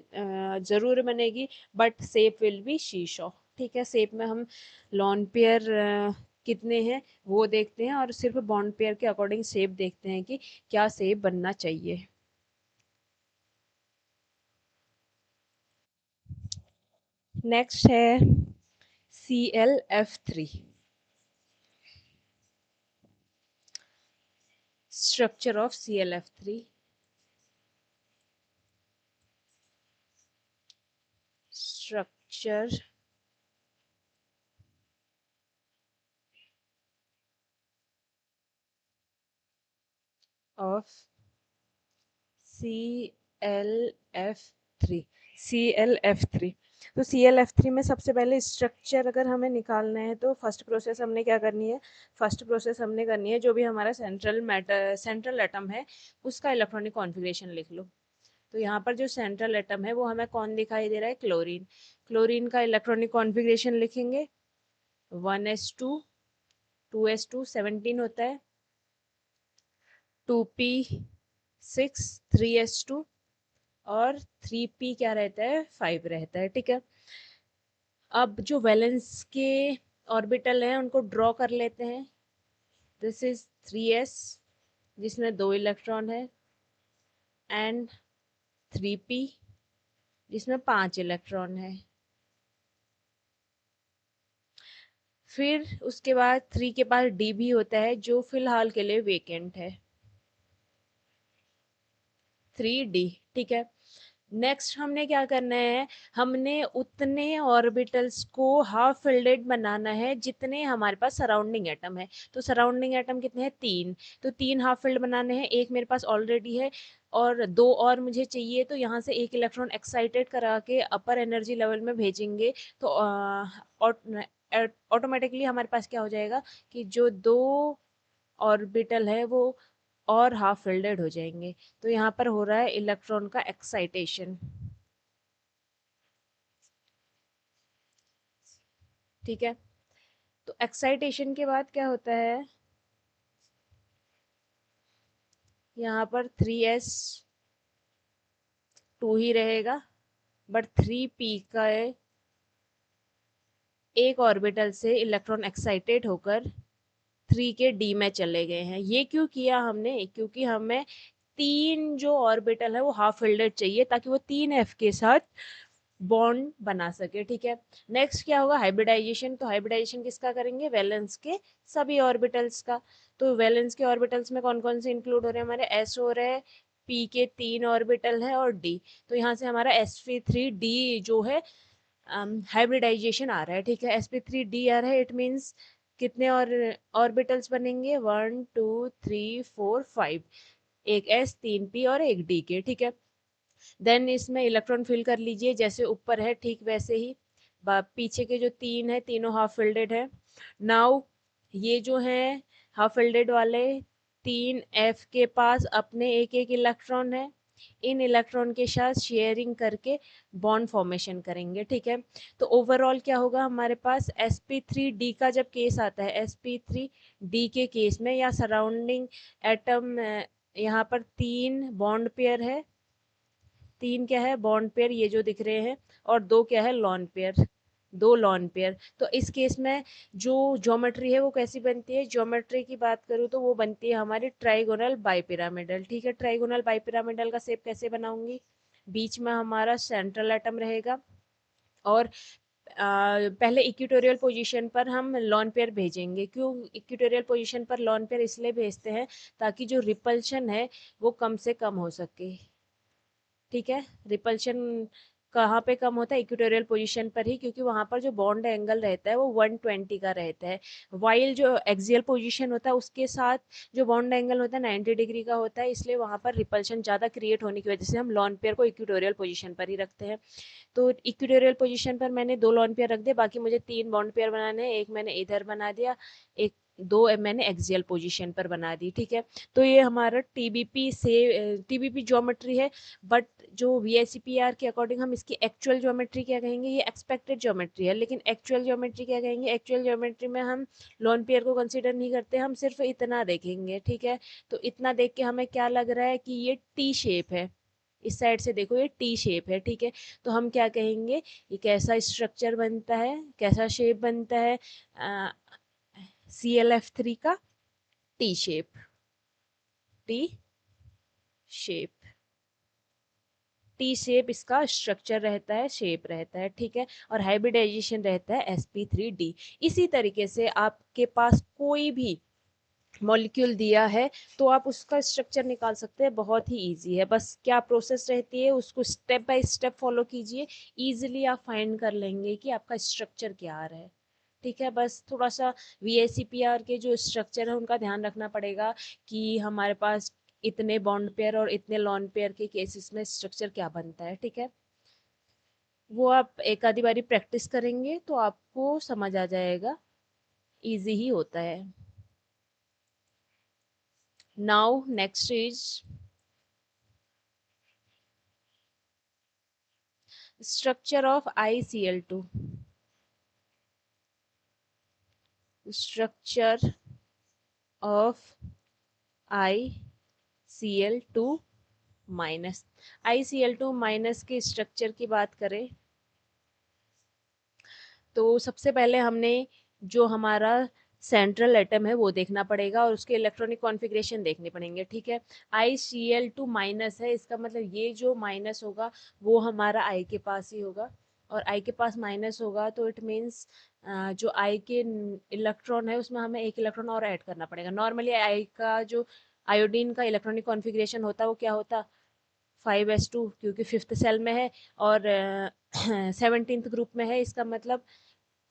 जरूर बनेगी बट शेप विल बी शीशो। ठीक है, शेप में हम लॉन पेयर कितने हैं वो देखते हैं और सिर्फ बॉन्ड पेयर के अकॉर्डिंग शेप देखते हैं कि क्या शेप बनना चाहिए। नेक्स्ट है ClF3। Structure of ClF3। Structure of ClF3। ClF3, तो ClF3 में सबसे पहले स्ट्रक्चर अगर हमें निकालना है तो फर्स्ट प्रोसेस हमने क्या करनी है, फर्स्ट प्रोसेस हमने करनी है जो भी हमारा सेंट्रल एटम है उसका इलेक्ट्रॉनिक कॉन्फ़िगरेशन लिख लो। तो यहाँ पर जो सेंट्रल एटम है वो हमें कौन दिखाई दे रहा है, क्लोरीन। क्लोरीन का इलेक्ट्रॉनिक कॉन्फ़िगरेशन लिखेंगे 1s2, 2s2 17 होता है, 2p6 3s2 और 3p क्या रहता है, 5 रहता है। ठीक है, अब जो वैलेंस के ऑर्बिटल हैं उनको ड्रॉ कर लेते हैं। दिस इज 3s जिसमें 2 इलेक्ट्रॉन है एंड 3p जिसमें 5 इलेक्ट्रॉन है। फिर उसके बाद 3 के पास d भी होता है जो फिलहाल के लिए वेकेंट है, 3d। ठीक है, नेक्स्ट हमने क्या करना है, हमने उतने ऑर्बिटल्स को हाफ फिल्डेड बनाना है जितने हमारे पास सराउंडिंग एटम है। तो सराउंडिंग एटम कितने हैं, 3। तो 3 हाफ फिल्ड बनाने हैं, एक मेरे पास ऑलरेडी है और 2 और मुझे चाहिए। तो यहाँ से एक इलेक्ट्रॉन एक्साइटेड करा के अपर एनर्जी लेवल में भेजेंगे तो ऑटोमेटिकली हमारे पास क्या हो जाएगा कि जो 2 ऑर्बिटल है वो और हाफ फिल्डेड हो जाएंगे। तो यहाँ पर हो रहा है इलेक्ट्रॉन का एक्साइटेशन। ठीक है, तो एक्साइटेशन के बाद क्या होता है, यहाँ पर 3s2 ही रहेगा बट 3p का एक ऑर्बिटल से इलेक्ट्रॉन एक्साइटेड होकर 3 के d में चले गए हैं। ये क्यों किया हमने, क्योंकि हमें 3 जो ऑर्बिटल है वो हाफ फिल्डेड चाहिए ताकि वो 3f के साथ बॉन्ड बना सके। ठीक है, नेक्स्ट क्या होगा, हाइब्रिडाइजेशन। तो हाइब्रिडाइजेशन किसका करेंगे, वैलेंस के सभी ऑर्बिटल्स का। तो वैलेंस के ऑर्बिटल्स में कौन कौन से इंक्लूड हो रहे हैं, हमारे s हो रहे हैं, p के 3 ऑर्बिटल है और d। तो यहाँ से हमारा sp3d जो है हाइब्रिडाइजेशन आ रहा है। ठीक है, sp3d आ रहा है, इट मीन्स कितने और ऑर्बिटल्स बनेंगे, 1 2 3 4 5, एक s 3 p और एक d के। ठीक है, देन इसमें इलेक्ट्रॉन फिल कर लीजिए जैसे ऊपर है ठीक वैसे ही। पीछे के जो 3 है तीनों हाफ फिल्डेड है। नाउ ये जो है हाफ फिल्डेड वाले 3f के पास अपने एक एक इलेक्ट्रॉन है, इन इलेक्ट्रॉन के साथ शेयरिंग करके बॉन्ड फॉर्मेशन करेंगे। ठीक है, तो ओवरऑल क्या होगा हमारे पास, sp3d का जब केस आता है, sp3d के केस में या सराउंडिंग एटम, यहाँ पर 3 बॉन्ड पेयर है, 3 क्या है बॉन्ड पेयर ये जो दिख रहे हैं और 2 क्या है लॉन पेयर, 2 लॉन पेयर। तो इस केस में जो ज्योमेट्री है वो कैसी बनती है, ज्योमेट्री की बात करूँ तो वो बनती है हमारी ट्राइगोनल बाइपिरामिडल। ठीक है, ट्राइगोनल बाइपिरामिडल का शेप कैसे बनाऊंगी, बीच में हमारा सेंट्रल एटम रहेगा और पहले इक्वेटोरियल पोजीशन पर हम लॉन पेयर भेजेंगे। क्यों इक्वेटोरियल पोजीशन पर लॉन पेयर इसलिए भेजते हैं ताकि जो रिपल्शन है वो कम से कम हो सके। ठीक है, रिपल्शन कहाँ पे कम होता है, इक्वेटोरियल पोजीशन पर ही, क्योंकि वहां पर जो बॉन्ड एंगल रहता है वो 120 का रहता है। वाइल जो एक्सियल पोजीशन होता है उसके साथ जो बॉन्ड एंगल होता है 90 डिग्री का होता है, इसलिए वहां पर रिपल्शन ज़्यादा क्रिएट होने की वजह से हम लॉन पेयर को इक्वेटोरियल पोजीशन पर ही रखते हैं। तो इक्वेटोरियल पोजीशन पर मैंने 2 लॉन पेयर रख दिए, बाकी मुझे 3 बॉन्ड पेयर बनाने हैं, एक मैंने इधर बना दिया, एक 2 मैंने एक्सियल पोजीशन पर बना दी। ठीक है, तो ये हमारा टीबीपी से टीबीपी ज्योमेट्री है। बट जो VICPR के अकॉर्डिंग हम इसकी एक्चुअल ज्योमेट्री क्या कहेंगे, ये एक्सपेक्टेड ज्योमेट्री है, लेकिन एक्चुअल ज्योमेट्री क्या कहेंगे, एक्चुअल ज्योमेट्री में हम लोन पेयर को कंसीडर नहीं करते, हम सिर्फ इतना देखेंगे, ठीक है। तो इतना देख के हमें क्या लग रहा है कि ये टी शेप है, इस साइड से देखो ये टी शेप है, ठीक है। तो हम क्या कहेंगे, ये कैसा स्ट्रक्चर बनता है, कैसा शेप बनता है, ClF3 का T shape, T shape, T shape इसका स्ट्रक्चर रहता है, शेप रहता है, ठीक है। और हाइब्रिडाइजेशन रहता है sp3d। इसी तरीके से आपके पास कोई भी मॉलिक्यूल दिया है तो आप उसका स्ट्रक्चर निकाल सकते हैं, बहुत ही इजी है। बस क्या प्रोसेस रहती है, उसको स्टेप बाय स्टेप फॉलो कीजिए, इजीली आप फाइंड कर लेंगे कि आपका स्ट्रक्चर क्या आ रहा है, ठीक है। बस थोड़ा सा VICPR के जो स्ट्रक्चर है उनका ध्यान रखना पड़ेगा कि हमारे पास इतने बॉन्ड पेयर और इतने लॉन पेयर के केसेस में स्ट्रक्चर क्या बनता है, ठीक है। वो आप एक आधी बारी प्रैक्टिस करेंगे तो आपको समझ आ जाएगा, इजी ही होता है। Now next is structure of ICl2, structure of ICl2 minus. ICl2 minus के स्ट्रक्चर की बात करें तो सबसे पहले हमने जो हमारा सेंट्रल एटम है वो देखना पड़ेगा और उसके इलेक्ट्रॉनिक कॉन्फ़िगरेशन देखने पड़ेंगे, ठीक है। ICl2 माइनस है, इसका मतलब ये जो माइनस होगा वो हमारा I के पास ही होगा, और I के पास माइनस होगा तो इट मीन्स जो I के इलेक्ट्रॉन है उसमें हमें एक इलेक्ट्रॉन और ऐड करना पड़ेगा। नॉर्मली I का जो आयोडीन का इलेक्ट्रॉनिक कॉन्फ़िगरेशन होता है वो क्या होता, 5s2, क्योंकि फिफ्थ सेल में है और 17th ग्रुप में है, इसका मतलब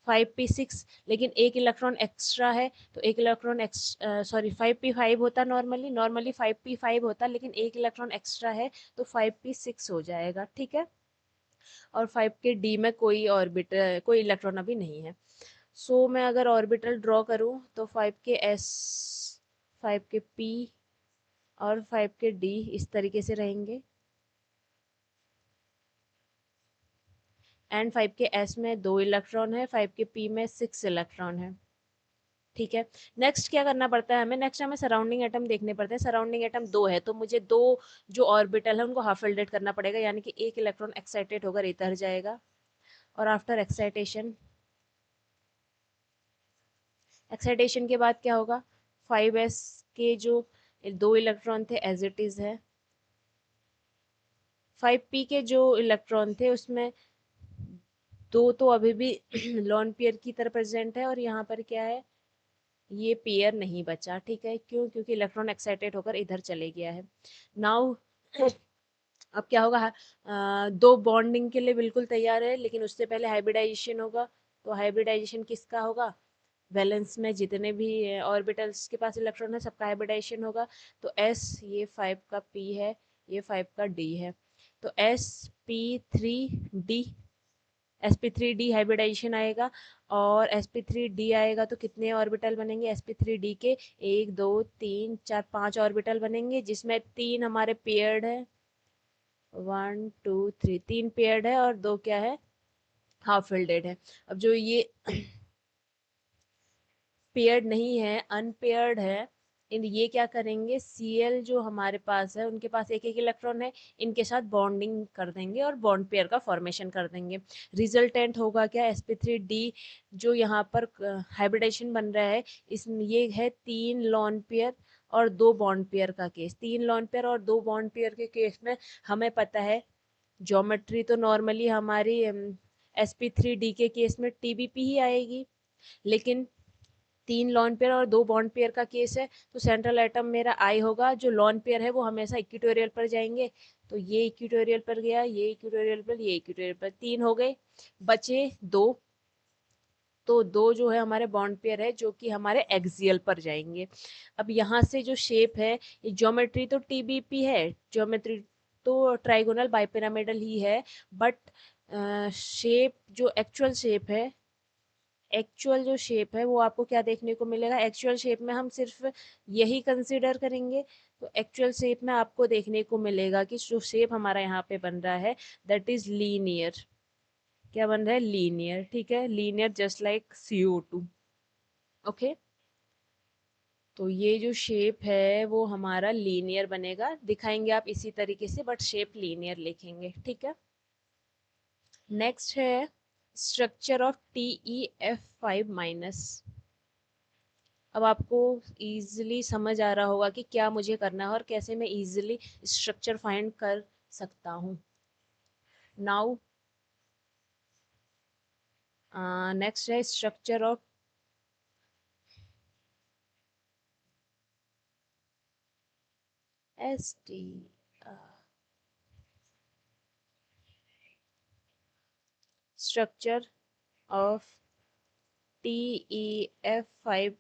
5p6, लेकिन एक इलेक्ट्रॉन एक्स्ट्रा है तो एक इलेक्ट्रॉन सॉरी 5p5 होता, नॉर्मली 5p5 होता, लेकिन एक इलेक्ट्रॉन एक्स्ट्रा है तो 5p6 हो जाएगा, ठीक है। और 5 के डी में कोई ऑर्बिटल, कोई इलेक्ट्रॉन अभी नहीं है। सो मैं अगर ऑर्बिटल ड्रॉ करूं तो 5 के s, 5 के p और 5 के d इस तरीके से रहेंगे, एंड 5 के s में 2 इलेक्ट्रॉन है, 5 के p में 6 इलेक्ट्रॉन है, ठीक है। नेक्स्ट क्या करना पड़ता है हमें, नेक्स्ट हमें सराउंडिंग एटम देखने पड़ते हैं। सराउंडिंग एटम 2 है तो मुझे 2 जो ऑर्बिटल है उनको हाफ फिल्डेड करना पड़ेगा, यानी कि एक इलेक्ट्रॉन एक्साइटेड होकर इधर जाएगा, और आफ्टर एक्साइटेशन, एक्साइटेशन के बाद क्या होगा, 5s के जो 2 इलेक्ट्रॉन थे एज इट इज है, 5p के जो इलेक्ट्रॉन थे उसमें 2 तो अभी भी लॉन पेयर की तरह प्रेजेंट है, और यहाँ पर क्या है, ये पेयर नहीं बचा, ठीक है। क्यों, क्योंकि इलेक्ट्रॉन एक्साइटेड होकर इधर चले गया है। नाउ अब क्या होगा, दो बॉन्डिंग के लिए बिल्कुल तैयार है, लेकिन उससे पहले हाइब्रिडाइजेशन होगा। तो हाइब्रिडाइजेशन किसका होगा, वैलेंस में जितने भी ऑर्बिटल्स के पास इलेक्ट्रॉन है सबका हाइब्रिडाइजेशन होगा। तो s ये 5 का p है, ये 5 का d है, तो sp3d, sp3d हाइब्रिडाइजेशन आएगा, और sp3d आएगा तो कितने ऑर्बिटल बनेंगे sp3d के, 1 2 3 4 5 ऑर्बिटल बनेंगे, जिसमें 3 हमारे पेयर्ड है, 1 2 3, 3 पेयर्ड है और 2 क्या है, हाफ फिल्डेड है। अब जो ये पेयर्ड नहीं है, अनपेयर्ड है, इन ये क्या करेंगे, Cl जो हमारे पास है उनके पास एक एक इलेक्ट्रॉन है, इनके साथ बॉन्डिंग कर देंगे और बॉन्ड पेयर का फॉर्मेशन कर देंगे। रिजल्टेंट होगा क्या, sp3d जो यहाँ पर हाइब्रिडेशन बन रहा है, इस ये है 3 लॉन पेयर और 2 बॉन्ड पेयर का केस। 3 लॉन पेयर और 2 बॉन्ड पेयर के केस में हमें पता है ज्योमेट्री तो नॉर्मली हमारी sp3d के केस में tbp ही आएगी, लेकिन 3 लॉन पेयर और 2 बॉन्ड पेयर का केस है तो सेंट्रल एटम मेरा आई होगा, जो लॉन पेयर है वो हमेशा इक्विटोरियल पर जाएंगे, तो ये इक्विटोरियल पर गया, ये इक्विटोरियल पर, ये इक्विटोरियल पर, 3 हो गए, बचे 2, तो 2 जो है हमारे बॉन्ड पेयर है जो कि हमारे एक्सियल पर जाएंगे। अब यहाँ से जो शेप है, ये ज्योमेट्री तो टीबीपी है, ज्योमेट्री तो ट्राइगोनल बाइपिरामिडल ही है, बट शेप जो एक्चुअल शेप है एक्चुअल जो शेप है वो आपको क्या देखने को मिलेगा, एक्चुअल शेप में हम सिर्फ यही कंसीडर करेंगे। तो एक्चुअल शेप में आपको देखने को मिलेगा कि जो शेप हमारा यहाँ पे बन रहा है दैट इज लीनियर। क्या बन रहा है, लीनियर, ठीक है, linear just like CO2। Okay, तो ये जो शेप है वो हमारा लीनियर बनेगा, दिखाएंगे आप इसी तरीके से बट शेप लीनियर लिखेंगे, ठीक है। नेक्स्ट है स्ट्रक्चर ऑफ TeF5-। अब आपको इजीली समझ आ रहा होगा कि क्या मुझे करना है और कैसे मैं इजीली स्ट्रक्चर फाइंड कर सकता हूँ। नाउ नेक्स्ट है structure of ST structure of TeF5-।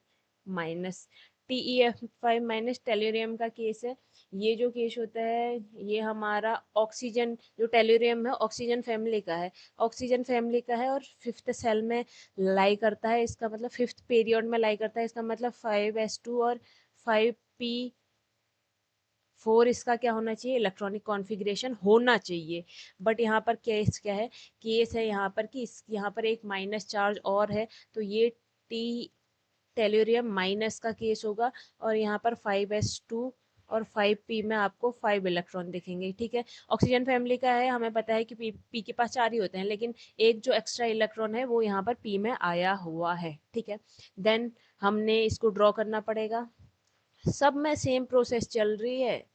TeF5- tellurium का केस है। ये जो केस होता है ये हमारा ऑक्सीजन, जो टेलुरियम है ऑक्सीजन फैमिली का है, ऑक्सीजन फैमिली का है और फिफ्थ सेल में लाई करता है, इसका मतलब फिफ्थ पीरियड में लाई करता है, इसका मतलब 5s2 और 5p4 इसका क्या होना चाहिए, इलेक्ट्रॉनिक कॉन्फ़िगरेशन होना चाहिए। बट यहाँ पर केस क्या है, केस है यहाँ पर कि इस यहाँ पर एक माइनस चार्ज और है, तो ये टी टेलुरियम माइनस का केस होगा और यहाँ पर 5s2 और 5p में आपको 5 इलेक्ट्रॉन दिखेंगे, ठीक है। ऑक्सीजन फैमिली का है, हमें पता है कि पी के पास 4 ही होते हैं, लेकिन एक जो एक्स्ट्रा इलेक्ट्रॉन है वो यहाँ पर पी में आया हुआ है, ठीक है। देन हमने इसको ड्रॉ करना पड़ेगा। सब में सेम प्रोसेस चल रही है।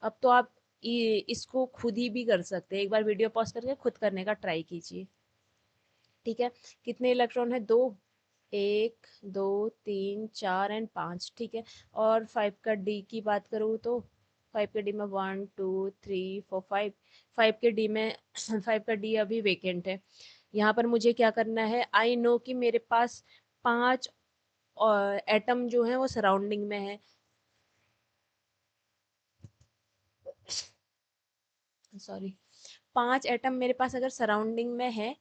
अब तो आप इसको खुद ही भी कर सकते हैं, एक बार वीडियो पॉज करके खुद करने का ट्राई कीजिए, ठीक है। कितने इलेक्ट्रॉन है, 2, 1 2 3 4 एंड 5, ठीक है। और 5 का डी की बात करूँ तो 5 के डी में 1 2 3 4 5, 5 के डी में 5 का डी अभी वेकेंट है। यहाँ पर मुझे क्या करना है, आई नो कि मेरे पास 5 एटम जो है वो सराउंडिंग में है, सॉरी, 5 एटम मेरे पास अगर सराउंडिंग में है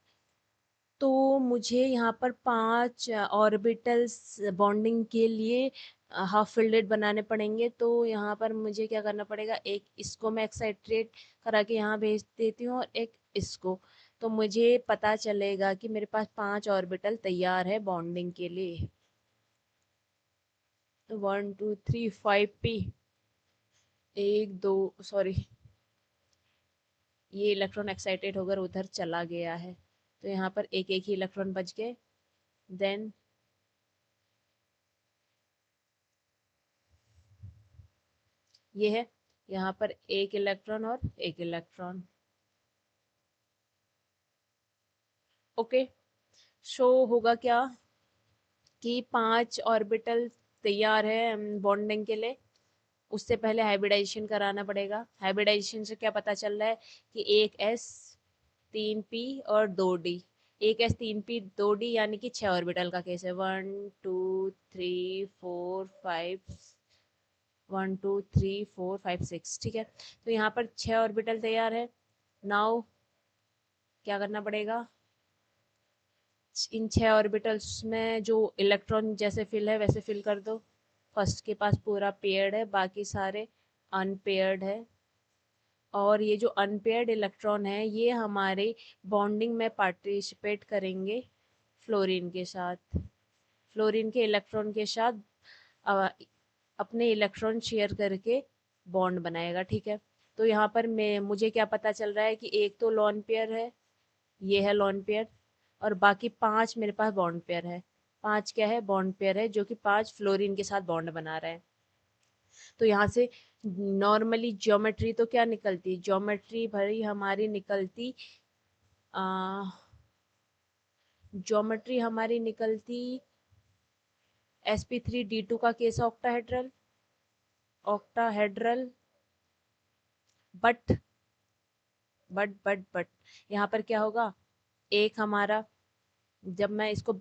तो मुझे यहाँ पर 5 ऑर्बिटल्स बॉन्डिंग के लिए हाफ फिल्डेड बनाने पड़ेंगे। तो यहाँ पर मुझे क्या करना पड़ेगा, एक इसको मैं एक्साइट्रेट करा के यहाँ भेज देती हूँ और एक इसको, तो मुझे पता चलेगा कि मेरे पास 5 ऑर्बिटल तैयार है बॉन्डिंग के लिए। 1 2 3 5p, एक दो, सॉरी, ये इलेक्ट्रॉन एक्साइटेड होकर उधर चला गया है, तो यहाँ पर एक एक ही इलेक्ट्रॉन बच गए। देन ये है, यहाँ पर एक इलेक्ट्रॉन और एक इलेक्ट्रॉन, ओके। शो होगा क्या कि 5 ऑर्बिटल तैयार है बॉन्डिंग के लिए। उससे पहले हाइब्रिडाइजेशन कराना पड़ेगा। हाइब्रिडाइजेशन से क्या पता चल रहा है कि 1s 3p और 2d, 1s 3p 2d यानी कि 6 ऑर्बिटल का केस है। 1 2 3 4 5, 1 2 3 4 5 6, ठीक है। तो यहाँ पर 6 ऑर्बिटल तैयार है। नाउ क्या करना पड़ेगा, इन 6 ऑर्बिटल्स में जो इलेक्ट्रॉन जैसे फिल है वैसे फिल कर दो। फर्स्ट के पास पूरा पेयर्ड है, बाकी सारे अनपेयर्ड है। और ये जो अनपेयर्ड इलेक्ट्रॉन है ये हमारे बॉन्डिंग में पार्टिसिपेट करेंगे फ्लोरीन के साथ, फ्लोरीन के इलेक्ट्रॉन के साथ अ, अपने इलेक्ट्रॉन शेयर करके बॉन्ड बनाएगा, ठीक है। तो यहाँ पर मैं मुझे क्या पता चल रहा है कि एक तो लॉन पेयर है, ये है लॉन पेयर, और बाकी 5 मेरे पास बॉन्ड पेयर है। 5 क्या है, बॉन्ड पेयर है, जो कि 5 फ्लोरीन के साथ बॉन्ड बना रहे हैं। तो यहाँ से नॉर्मली ज्योमेट्री तो क्या निकलती, ज्योमेट्री भरी हमारी निकलती, ज्योमेट्री हमारी निकलती sp3d2 का case octahedral, octahedral, but but यहाँ पर क्या होगा, एक हमारा, जब मैं इसको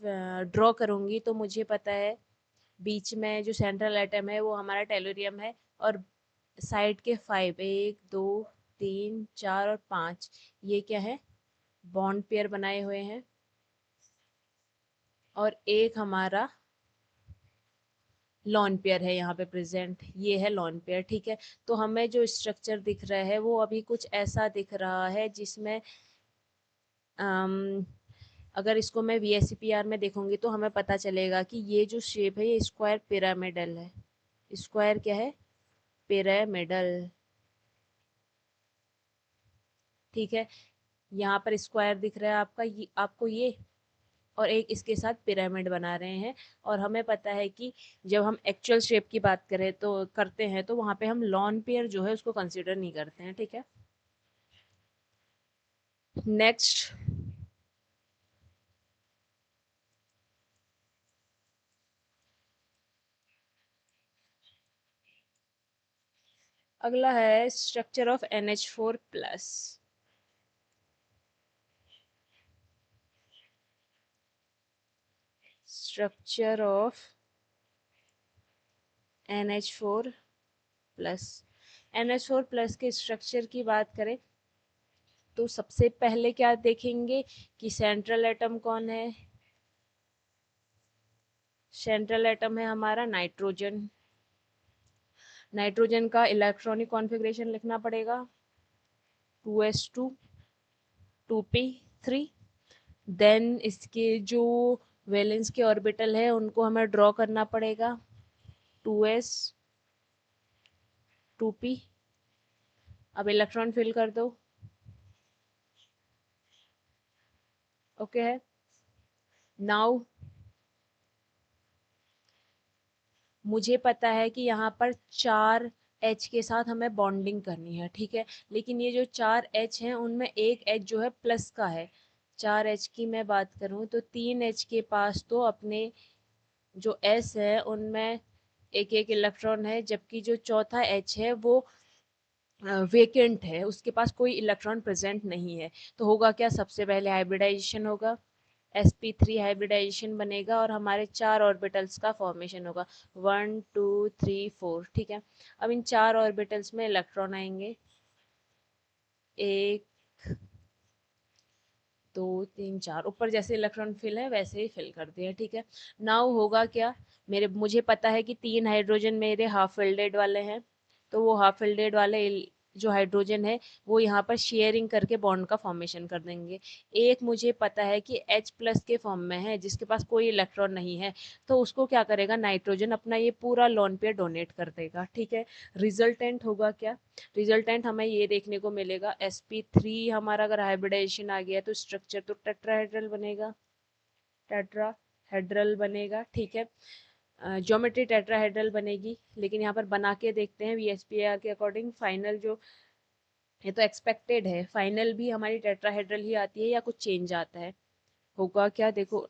ड्रॉ करूंगी तो मुझे पता है बीच में जो सेंट्रल एटम है वो हमारा टेलोरियम है, और साइड के 5, 1 2 3 4 और 5, ये क्या है, बॉन्ड पेयर बनाए हुए हैं। और एक हमारा लॉन पेयर है यहाँ पे प्रेजेंट, ये है लॉन पेयर। ठीक है, तो हमें जो स्ट्रक्चर दिख रहा है वो अभी कुछ ऐसा दिख रहा है जिसमें अम, अगर इसको मैं VSEPR में देखूंगी तो हमें पता चलेगा कि ये जो शेप है ये स्क्वायर पिरामिडल है। स्क्वायर क्या है? पिरामिडल। ठीक है, यहाँ पर स्क्वायर दिख रहा है आपका, ये आपको ये, और एक इसके साथ पिरामिड बना रहे हैं। और हमें पता है कि जब हम एक्चुअल शेप की बात करें तो करते हैं तो वहां पे हम लॉन पेयर जो है उसको कंसीडर नहीं करते हैं। ठीक है, नेक्स्ट अगला है structure of NH4+। Structure of NH4+। NH4+ के स्ट्रक्चर की बात करें तो सबसे पहले क्या देखेंगे कि सेंट्रल एटम कौन है? सेंट्रल एटम है हमारा नाइट्रोजन। नाइट्रोजन का इलेक्ट्रॉनिक कॉन्फ़िगरेशन लिखना पड़ेगा 2s2 2p3। देन इसके जो वैलेंस के ऑर्बिटल है उनको हमें ड्रॉ करना पड़ेगा 2s 2p। अब इलेक्ट्रॉन फिल कर दो। ओके है, नाउ मुझे पता है कि यहाँ पर 4H के साथ हमें बॉन्डिंग करनी है। ठीक है, लेकिन ये जो 4H हैं उनमें एक H जो है प्लस का है। 4H की मैं बात करूँ तो 3H के पास तो अपने जो S है उनमें एक एक इलेक्ट्रॉन है, जबकि जो चौथा H है वो वेकेंट है, उसके पास कोई इलेक्ट्रॉन प्रेजेंट नहीं है। तो होगा क्या, सबसे पहले हाइब्रिडाइजेशन होगा, sp3 हाइब्रिडाइजेशन बनेगा और हमारे 4 ऑर्बिटल्स का फॉर्मेशन होगा 1 2 3 4। ठीक है, अब इन 4 ऑर्बिटल्स में इलेक्ट्रॉन आएंगे, 1 2 3 4, ऊपर जैसे इलेक्ट्रॉन फिल है वैसे ही फिल कर दिया। ठीक है, नाउ होगा क्या, मुझे पता है कि 3 हाइड्रोजन मेरे हाफ फिल्डेड वाले हैं, तो वो हाफ फिल्डेड वाले जो हाइड्रोजन है वो यहाँ पर शेयरिंग करके बॉन्ड का फॉर्मेशन कर देंगे। एक मुझे पता है कि H+ के फॉर्म में है जिसके पास कोई इलेक्ट्रॉन नहीं है, तो उसको क्या करेगा नाइट्रोजन, अपना ये पूरा लोन पेयर डोनेट कर देगा। ठीक है, रिजल्टेंट होगा क्या, रिजल्टेंट हमें ये देखने को मिलेगा sp3 हमारा अगर हाइब्रिडाइजेशन आ गया तो स्ट्रक्चर तो टेट्राहेड्रल बनेगा, टेट्राहेड्रल बनेगा। ठीक है, ज्योमेट्री टेट्राहेड्रल बनेगी, लेकिन यहाँ पर बना के देखते हैं VSPAR के अकॉर्डिंग। फाइनल जो, ये तो एक्सपेक्टेड है, फाइनल भी हमारी टेट्राहेड्रल ही आती है या कुछ चेंज आता है? होगा क्या, देखो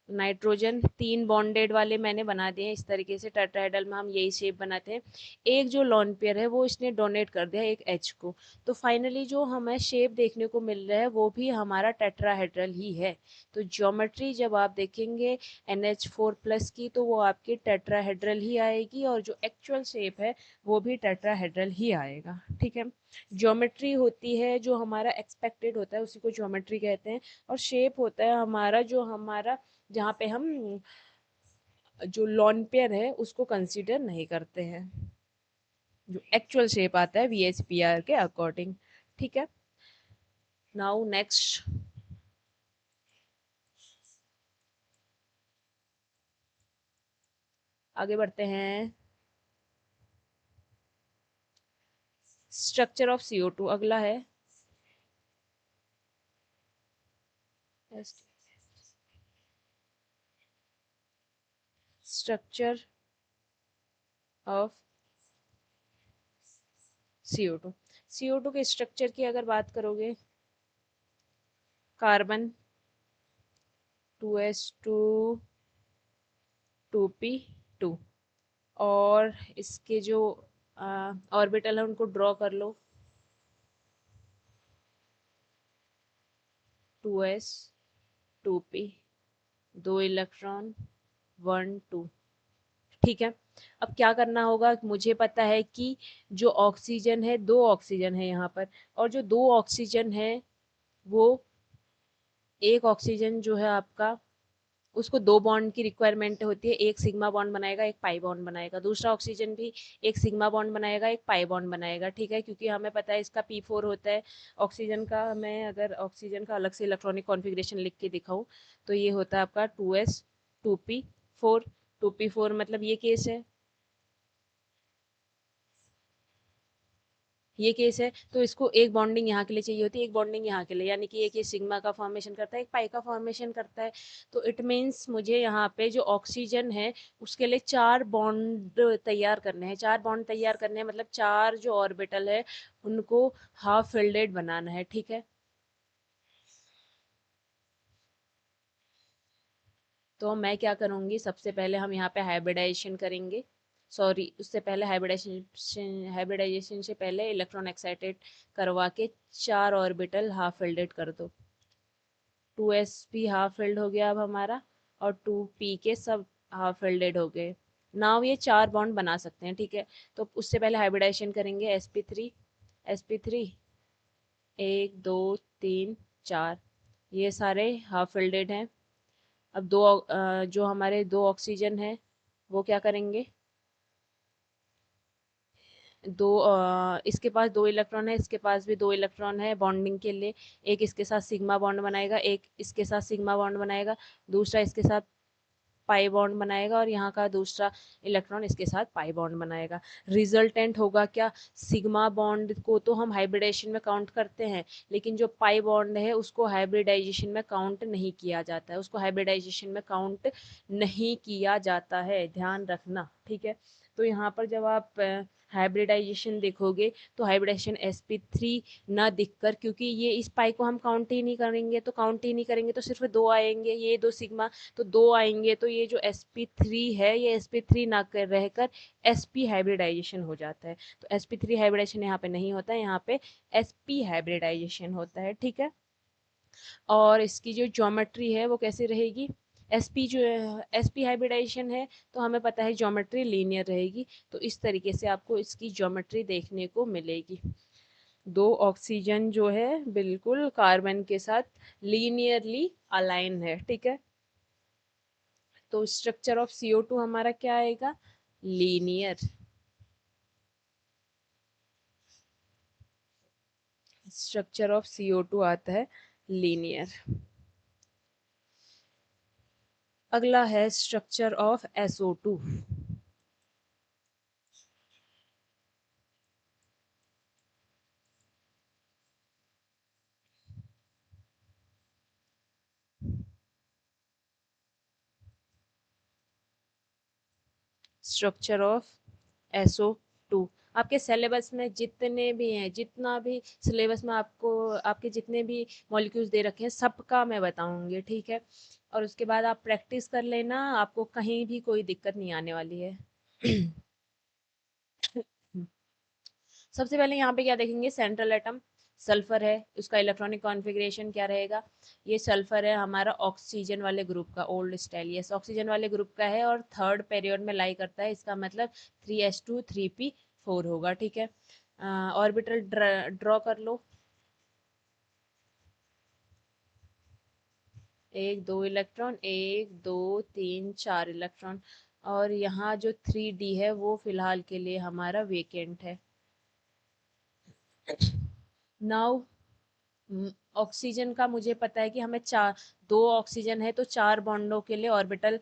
नाइट्रोजन 3 बॉन्डेड वाले मैंने बना दिए हैं इस तरीके से, टेट्राहेड्रल में हम यही शेप बनाते हैं। एक जो लॉन पेयर है वो इसने डोनेट कर दिया एक H को, तो फाइनली जो हमें शेप देखने को मिल रहा है वो भी हमारा टेट्राहेड्रल ही है। तो ज्योमेट्री जब आप देखेंगे NH4+ की तो वो आपकी टेट्राहेड्रल ही आएगी, और जो एक्चुअल शेप है वो भी टेट्राहेड्रल ही आएगा। ठीक है, ज्योमेट्री होती है जो हमारा एक्सपेक्टेड होता है उसी को ज्योमेट्री कहते हैं, और शेप होता है हमारा जो हमारा जहाँ पे हम जो लॉन पेयर है उसको कंसीडर नहीं करते हैं, जो एक्चुअल शेप आता है VSPR के अकॉर्डिंग। ठीक है, नाउ नेक्स्ट आगे बढ़ते हैं। स्ट्रक्चर ऑफ CO2 अगला है। स्ट्रक्चर ऑफ CO2, CO2 के स्ट्रक्चर की अगर बात करोगे, कार्बन 2s2 2p2, और इसके जो ऑर्बिटल है उनको ड्रॉ कर लो 2s 2p, 2 इलेक्ट्रॉन 1 2। ठीक है, अब क्या करना होगा, मुझे पता है कि जो ऑक्सीजन है, 2 ऑक्सीजन है यहाँ पर, और जो 2 ऑक्सीजन है वो, एक ऑक्सीजन जो है आपका उसको दो बॉन्ड की रिक्वायरमेंट होती है, एक सिग्मा बॉन्ड बनाएगा, एक पाई बॉन्ड बनाएगा। दूसरा ऑक्सीजन भी एक सिग्मा बॉन्ड बनाएगा, एक पाई बॉन्ड बनाएगा, ठीक है, क्योंकि हमें पता है इसका P4 होता है। ऑक्सीजन का, मैं अगर ऑक्सीजन का अलग से इलेक्ट्रॉनिक कॉन्फ़िगरेशन लिख के दिखाऊं तो ये होता है आपका 2s 2p4। 2p4 मतलब ये केस है, तो इसको एक बॉन्डिंग यहाँ के लिए चाहिए होती है, एक बॉन्डिंग यहाँ के लिए, यानी कि एक ये सिग्मा का फॉर्मेशन करता है, एक पाई का फॉर्मेशन करता है। तो इट मीन्स मुझे यहाँ पे जो ऑक्सीजन है उसके लिए 4 बॉन्ड तैयार करने हैं। 4 बॉन्ड तैयार करने हैं मतलब 4 जो ऑर्बिटल है उनको हाफ फिल्डेड बनाना है, ठीक है। तो मैं क्या करूँगी, सबसे पहले हम यहाँ पे हाइब्रिडाइजेशन करेंगे। सॉरी, उससे पहले हाइब्रिडाइजेशन से पहले इलेक्ट्रॉन एक्साइटेड करवा के 4 ऑर्बिटल हाफ फिल्डेड कर दो। 2s भी हाफ फिल्ड हो गया अब हमारा, और 2p के सब हाफ फिल्डेड हो गए। नाउ ये 4 बॉन्ड बना सकते हैं, ठीक है। तो उससे पहले हाइब्रिडाइजेशन करेंगे। sp3 1 2 3 4, ये सारे हाफ फिल्डेड हैं। अब जो हमारे दो ऑक्सीजन है वो क्या करेंगे, इसके पास 2 इलेक्ट्रॉन है, इसके पास भी 2 इलेक्ट्रॉन है बॉन्डिंग के लिए। एक इसके साथ सिग्मा बॉन्ड बनाएगा, एक इसके साथ सिग्मा बॉन्ड बनाएगा, दूसरा इसके साथ पाई बॉन्ड बनाएगा, और यहाँ का दूसरा इलेक्ट्रॉन इसके साथ पाई बॉन्ड बनाएगा। रिजल्टेंट होगा क्या, सिग्मा बॉन्ड को तो हम हाइब्रिडेशन में काउंट करते हैं, लेकिन जो पाई बॉन्ड है उसको हाइब्रिडाइजेशन में काउंट नहीं किया जाता है, उसको हाइब्रिडाइजेशन में काउंट नहीं किया जाता है, ध्यान रखना, ठीक है। तो यहाँ पर जब आप हाइब्रिडाइजेशन देखोगे तो हाइब्रिडाइजेशन sp3 ना दिखकर, क्योंकि ये इस पाई को हम काउंट ही नहीं करेंगे, तो काउंट ही नहीं करेंगे तो सिर्फ 2 आएंगे, ये 2 सिग्मा, तो 2 आएंगे, तो ये जो sp3 है ये sp3 ना कर रहकर sp हाइब्रिडाइजेशन हो जाता है। तो sp3 हाइब्रिडाइजेशन यहाँ पे नहीं होता है, यहाँ पे sp हाइब्रिडाइजेशन होता है, ठीक है। और इसकी जो ज्योमेट्री है वो कैसी रहेगी, sp जो sp हाइब्रिडाइजेशन है तो हमें पता है ज्योमेट्री लीनियर रहेगी, तो इस तरीके से आपको इसकी ज्योमेट्री देखने को मिलेगी। दो ऑक्सीजन जो है बिल्कुल कार्बन के साथ लीनियरली अलाइन है, ठीक है। तो स्ट्रक्चर ऑफ CO2 हमारा क्या आएगा, लीनियर। स्ट्रक्चर ऑफ CO2 आता है लीनियर। अगला है structure of SO2। Structure of SO2 आपके सिलेबस में जितने भी हैं, जितना भी सिलेबस में आपको आपके जितने भी मॉलिक्यूल्स दे रखे हैं सबका मैं बताऊंगी, ठीक है। और उसके बाद आप प्रैक्टिस कर लेना, आपको कहीं भी कोई दिक्कत नहीं आने वाली है। सबसे पहले यहाँ पे क्या देखेंगे, सेंट्रल एटम सल्फर है, उसका इलेक्ट्रॉनिक कॉन्फ़िगरेशन क्या रहेगा। ये सल्फर है हमारा ऑक्सीजन वाले ग्रुप का, ओल्ड स्टाइल, यस ऑक्सीजन वाले ग्रुप का है और थर्ड पीरियड में लाई करता है, इसका मतलब 3s2 3p4 होगा, ठीक है। ऑर्बिटल ड्रॉ कर लो, 1 2 इलेक्ट्रॉन, 1 2 3 4 इलेक्ट्रॉन, और यहाँ जो 3d है वो फिलहाल के लिए हमारा वेकेंट है। नाउ ऑक्सीजन का मुझे पता है कि हमें चार, 2 ऑक्सीजन है तो 4 बॉन्डों के लिए ऑर्बिटल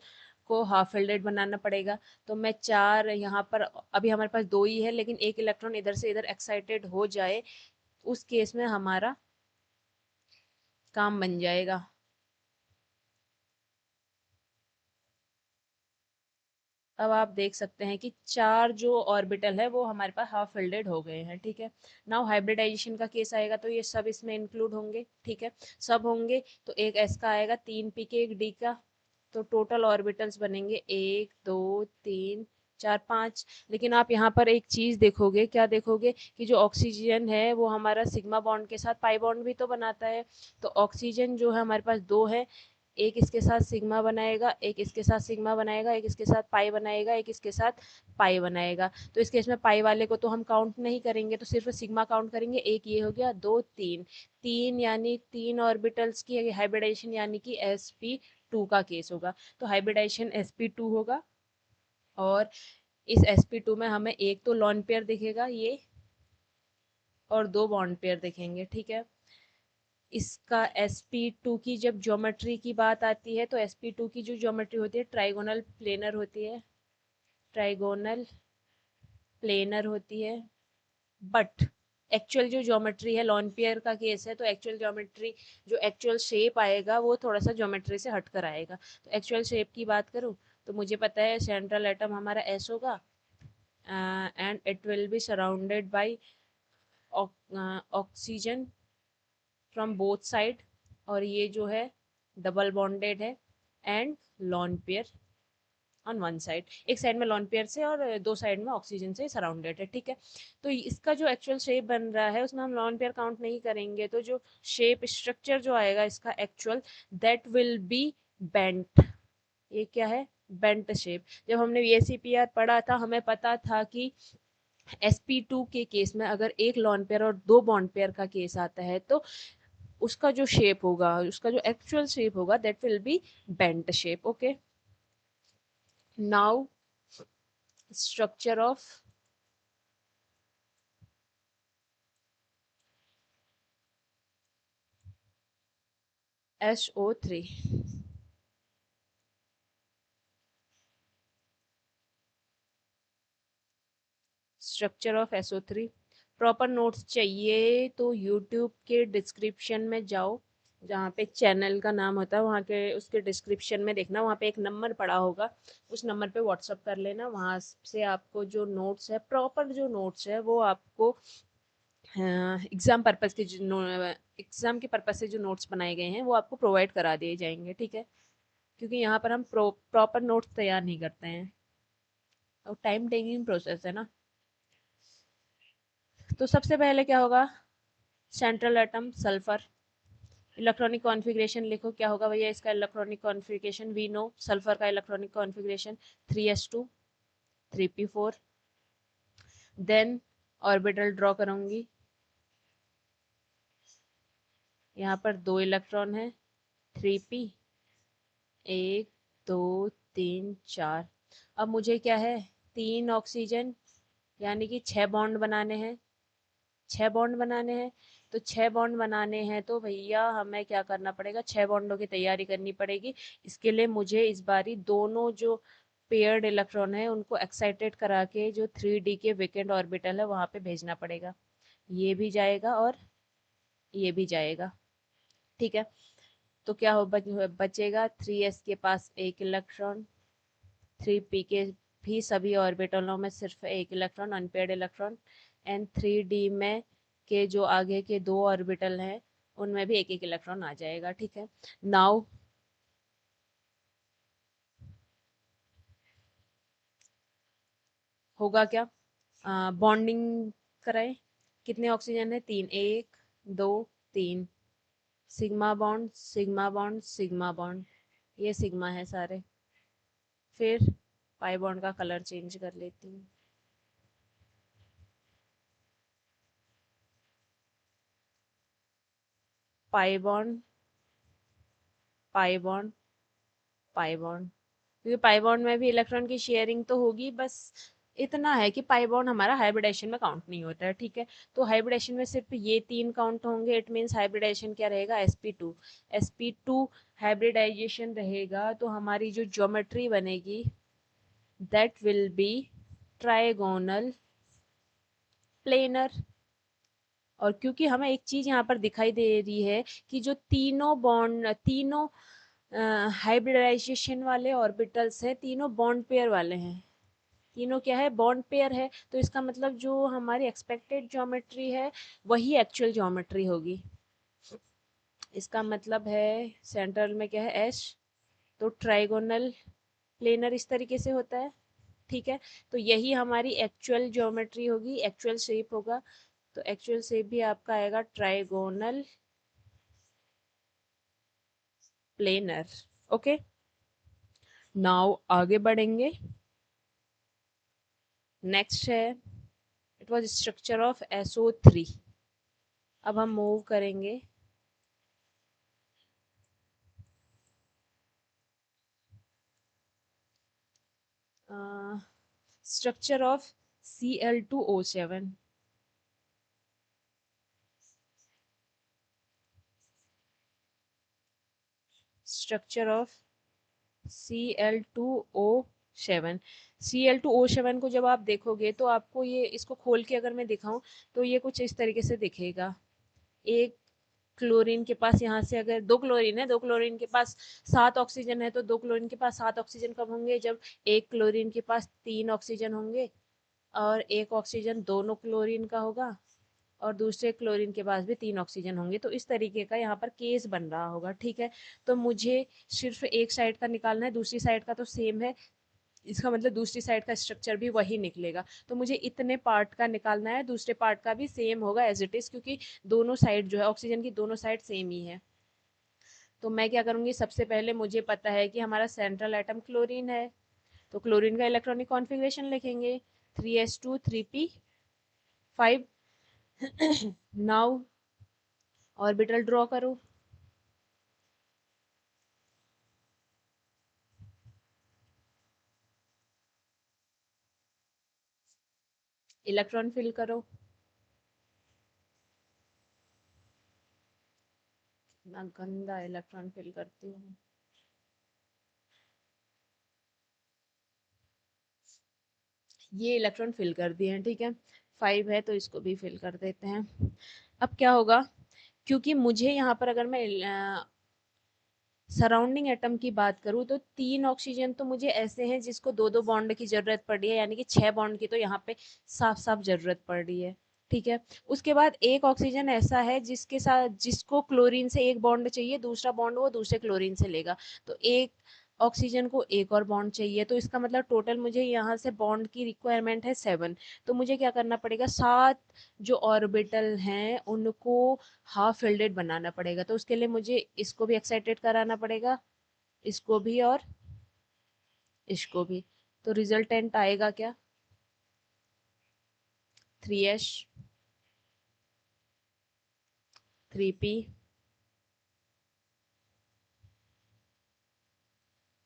को हाफ फिल्डेड बनाना पड़ेगा। तो मैं 4 यहाँ पर, अभी हमारे पास 2 ही है, लेकिन एक इलेक्ट्रॉन इधर से इधर एक्साइटेड हो जाए उस केस में हमारा काम बन जाएगा। अब आप देख सकते हैं कि 4 जो ऑर्बिटल है वो हमारे पास हाफ फिल्डेड हो गए हैं, ठीक है। नाउ हाइब्रिडाइजेशन का केस आएगा तो ये सब इसमें इंक्लूड होंगे, ठीक है, सब होंगे। तो एक s का आएगा, 3p के, एक d का, तो टोटल ऑर्बिटल्स बनेंगे 1 2 3 4 5। लेकिन आप यहाँ पर एक चीज देखोगे, क्या देखोगे कि जो ऑक्सीजन है वो हमारा सिग्मा बॉन्ड के साथ पाई बॉन्ड भी तो बनाता है। तो ऑक्सीजन जो है हमारे पास 2 है, एक इसके साथ सिग्मा बनाएगा, एक इसके साथ सिग्मा बनाएगा, एक इसके साथ पाई बनाएगा, एक इसके साथ पाई बनाएगा। तो इस केस में पाई वाले को तो हम काउंट नहीं करेंगे, तो सिर्फ सिग्मा काउंट करेंगे। एक ये हो गया, 2 3, 3 यानी 3 ऑर्बिटल्स की हाइब्रिडाइजेशन यानी कि sp2 sp2 का केस होगा। तो हाइब्रिडाइजेशन sp2 होगा और इस sp2 में हमें एक तो लॉन पेयर दिखेगा ये और दो बॉन्ड पेयर दिखेंगे, ठीक है। इसका sp2 की जब ज्योमेट्री की बात आती है तो sp2 की जो ज्योमेट्री होती है ट्राइगोनल प्लेनर होती है, ट्राइगोनल प्लेनर होती है। बट एक्चुअल जो ज्योमेट्री है, लॉन पेयर का केस है तो एक्चुअल ज्योमेट्री, जो एक्चुअल शेप आएगा वो थोड़ा सा ज्योमेट्री से हट कर आएगा। तो एक्चुअल शेप की बात करूँ तो मुझे पता है सेंट्रल एटम हमारा एस होगा and it will be surrounded by oxygen from both side, और ये जो है डबल बॉन्डेड है and lone pair on one side, एक साइड में लॉन पेयर से और दो साइड में ऑक्सीजन से सराउंडेड है, ठीक है। तो इसका जो एक्चुअल शेप बन रहा है उसमें हम लॉन पेयर काउंट नहीं करेंगे, तो जो शेप स्ट्रक्चर जो आएगा इसका actual, that will B bent. ये क्या है? Bent shape. जब हमने VSEPR पढ़ा था हमें पता था कि sp2 के केस में अगर एक लॉन पेयर और दो बॉन्ड पेयर का केस आता है तो उसका जो शेप होगा, उसका जो एक्चुअल शेप होगा, that will B bent shape. Okay, now structure of SO3। Structure of SO3 proper notes चाहिए तो यूट्यूब के डिस्क्रिप्शन में जाओ, जहाँ पे चैनल का नाम होता है वहाँ के उसके डिस्क्रिप्शन में देखना, वहाँ पे एक नंबर पड़ा होगा, उस नंबर पे व्हाट्सअप कर लेना, वहाँ से आपको जो नोट्स है, प्रॉपर जो नोट्स है वो आपको एग्ज़ाम पर्पज़ के जो एग्ज़ाम के पर्पज़ से जो नोट्स बनाए गए हैं वो आपको प्रोवाइड करा दिए जाएंगे, ठीक है। क्योंकि यहाँ पर हम प्रॉपर नोट्स तैयार नहीं करते हैं और टाइम टेकिंग प्रोसेस है ना। तो सबसे पहले क्या होगा? Central atom sulphur, electronic configuration लिखो क्या होगा भैया इसका electronic configuration. We know sulphur का electronic configuration 3s2 3p4। Then orbital draw करूंगी, यहाँ पर दो इलेक्ट्रॉन है, 3p, 1 2 3 4। अब मुझे क्या है, तीन ऑक्सीजन यानी कि 6 बॉन्ड बनाने हैं, 6 बॉन्ड बनाने हैं। तो 6 बॉन्ड बनाने हैं तो भैया हमें क्या करना पड़ेगा, 6 बॉन्डों की तैयारी करनी पड़ेगी। इसके लिए मुझे इस बारी दोनों जो पेयर्ड इलेक्ट्रॉन है उनको एक्साइटेड करा के जो 3d के वेकेंट ऑर्बिटल है वहां पे भेजना पड़ेगा। ये भी जाएगा और ये भी जाएगा, ठीक है। तो क्या हो बचेगा, 3s के पास एक इलेक्ट्रॉन, 3p के भी सभी ऑर्बिटलों में सिर्फ एक electron unpaired electron, and 3d में के जो आगे के दो ऑर्बिटल हैं उनमें भी एक एक इलेक्ट्रॉन आ जाएगा, ठीक है। नाउ होगा क्या, बॉन्डिंग कराएं। कितने ऑक्सीजन है? तीन, 1 2 3, sigma bond sigma bond sigma bond, ये सिग्मा है सारे। फिर पाई बॉन्ड का कलर चेंज कर लेती हूँ, pi bond pi bond pi bond, क्योंकि पाई बॉन्ड में भी इलेक्ट्रॉन की शेयरिंग तो होगी, बस इतना है कि पाई बॉन्ड हमारा हाइब्रिडेशन में काउंट नहीं होता है, ठीक है। तो हाइब्रिडेशन में सिर्फ ये तीन काउंट होंगे, इट मीन्स हाइब्रिडेशन क्या रहेगा, sp2। sp2 हाइब्रिडाइजेशन रहेगा तो हमारी जो ज्योमेट्री बनेगी that will B trigonal planar. और क्योंकि हमें एक चीज यहाँ पर दिखाई दे रही है कि जो तीनों बॉन्ड, तीनों हाइब्रिडाइजेशन वाले ऑर्बिटल्स हैं, तीनों बॉन्ड पेयर वाले हैं, तीनों क्या है, बॉन्ड पेयर है। तो इसका मतलब जो हमारी एक्सपेक्टेड ज्योमेट्री है वही एक्चुअल ज्योमेट्री होगी। इसका मतलब है सेंट्रल में क्या है, एस, तो ट्राइगोनल प्लेनर इस तरीके से होता है, ठीक है। तो यही हमारी एक्चुअल ज्योमेट्री होगी, एक्चुअल शेप होगा। तो एक्चुअल शेप भी आपका आएगा ट्राइगोनल प्लेनर। ओके, नाउ आगे बढ़ेंगे। नेक्स्ट है, it was structure of SO3। अब हम मूव करेंगे structure of Cl2O7, structure of Cl2O7। Cl2O7 को जब आप देखोगे तो आपको ये, इसको खोल के अगर मैं दिखाऊं तो ये कुछ इस तरीके से दिखेगा। एक क्लोरीन के पास, यहाँ से अगर दो क्लोरीन है, दो क्लोरीन के पास 7 ऑक्सीजन है, तो दो क्लोरीन के पास 7 ऑक्सीजन कब होंगे, जब एक क्लोरीन के पास 3 ऑक्सीजन होंगे और एक ऑक्सीजन दोनों क्लोरीन का होगा और दूसरे क्लोरीन के पास भी 3 ऑक्सीजन होंगे। तो इस तरीके का यहाँ पर केस बन रहा होगा, ठीक है। तो मुझे सिर्फ एक साइड का निकालना है, दूसरी साइड का तो सेम है, इसका मतलब दूसरी साइड का स्ट्रक्चर भी वही निकलेगा। तो मुझे इतने पार्ट का निकालना है, दूसरे पार्ट का भी सेम होगा एज इट इज, क्योंकि दोनों साइड जो है ऑक्सीजन की, दोनों साइड सेम ही है। तो मैं क्या करूंगी, सबसे पहले मुझे पता है कि हमारा सेंट्रल एटम क्लोरीन है, तो क्लोरीन का इलेक्ट्रॉनिक कॉन्फ़िगरेशन लिखेंगे 3s2 3p5। Now orbital draw करो, इलेक्ट्रॉन फिल करो। ना गंदा इलेक्ट्रॉन फिल करती हूँ। ये इलेक्ट्रॉन फिल कर दिए हैं, ठीक है। 5 है तो इसको भी फिल कर देते हैं। अब क्या होगा, क्योंकि मुझे यहाँ पर अगर मैं सराउंडिंग एटम की बात करूँ तो 3 ऑक्सीजन तो मुझे ऐसे हैं जिसको दो दो बॉन्ड की जरूरत पड़ रही है, यानी कि 6 बॉन्ड की तो यहाँ पे साफ साफ जरूरत पड़ रही है, ठीक है। उसके बाद एक ऑक्सीजन ऐसा है जिसके साथ, जिसको क्लोरीन से एक बॉन्ड चाहिए, दूसरा बॉन्ड वो दूसरे क्लोरीन से लेगा, तो एक ऑक्सीजन को एक और बॉन्ड चाहिए, तो इसका मतलब टोटल मुझे यहाँ से बॉन्ड की रिक्वायरमेंट है 7। तो मुझे क्या करना पड़ेगा, 7 जो ऑर्बिटल हैं उनको हाफ फिल्डेड बनाना पड़ेगा। तो उसके लिए मुझे इसको भी एक्साइटेड कराना पड़ेगा, इसको भी और इसको भी। तो रिजल्टेंट आएगा क्या, 3s 3p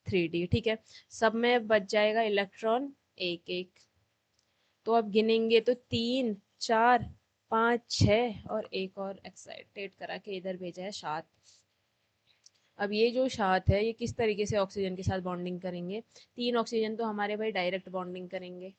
3d, ठीक है। सब में बच जाएगा इलेक्ट्रॉन एक एक। तो अब गिनेंगे तो 3 4 5 6 और एक और एक्साइटेड करा के इधर भेजा है 7। अब ये जो 7 है ये किस तरीके से ऑक्सीजन के साथ बॉन्डिंग करेंगे, 3 ऑक्सीजन तो हमारे भाई डायरेक्ट बॉन्डिंग करेंगे।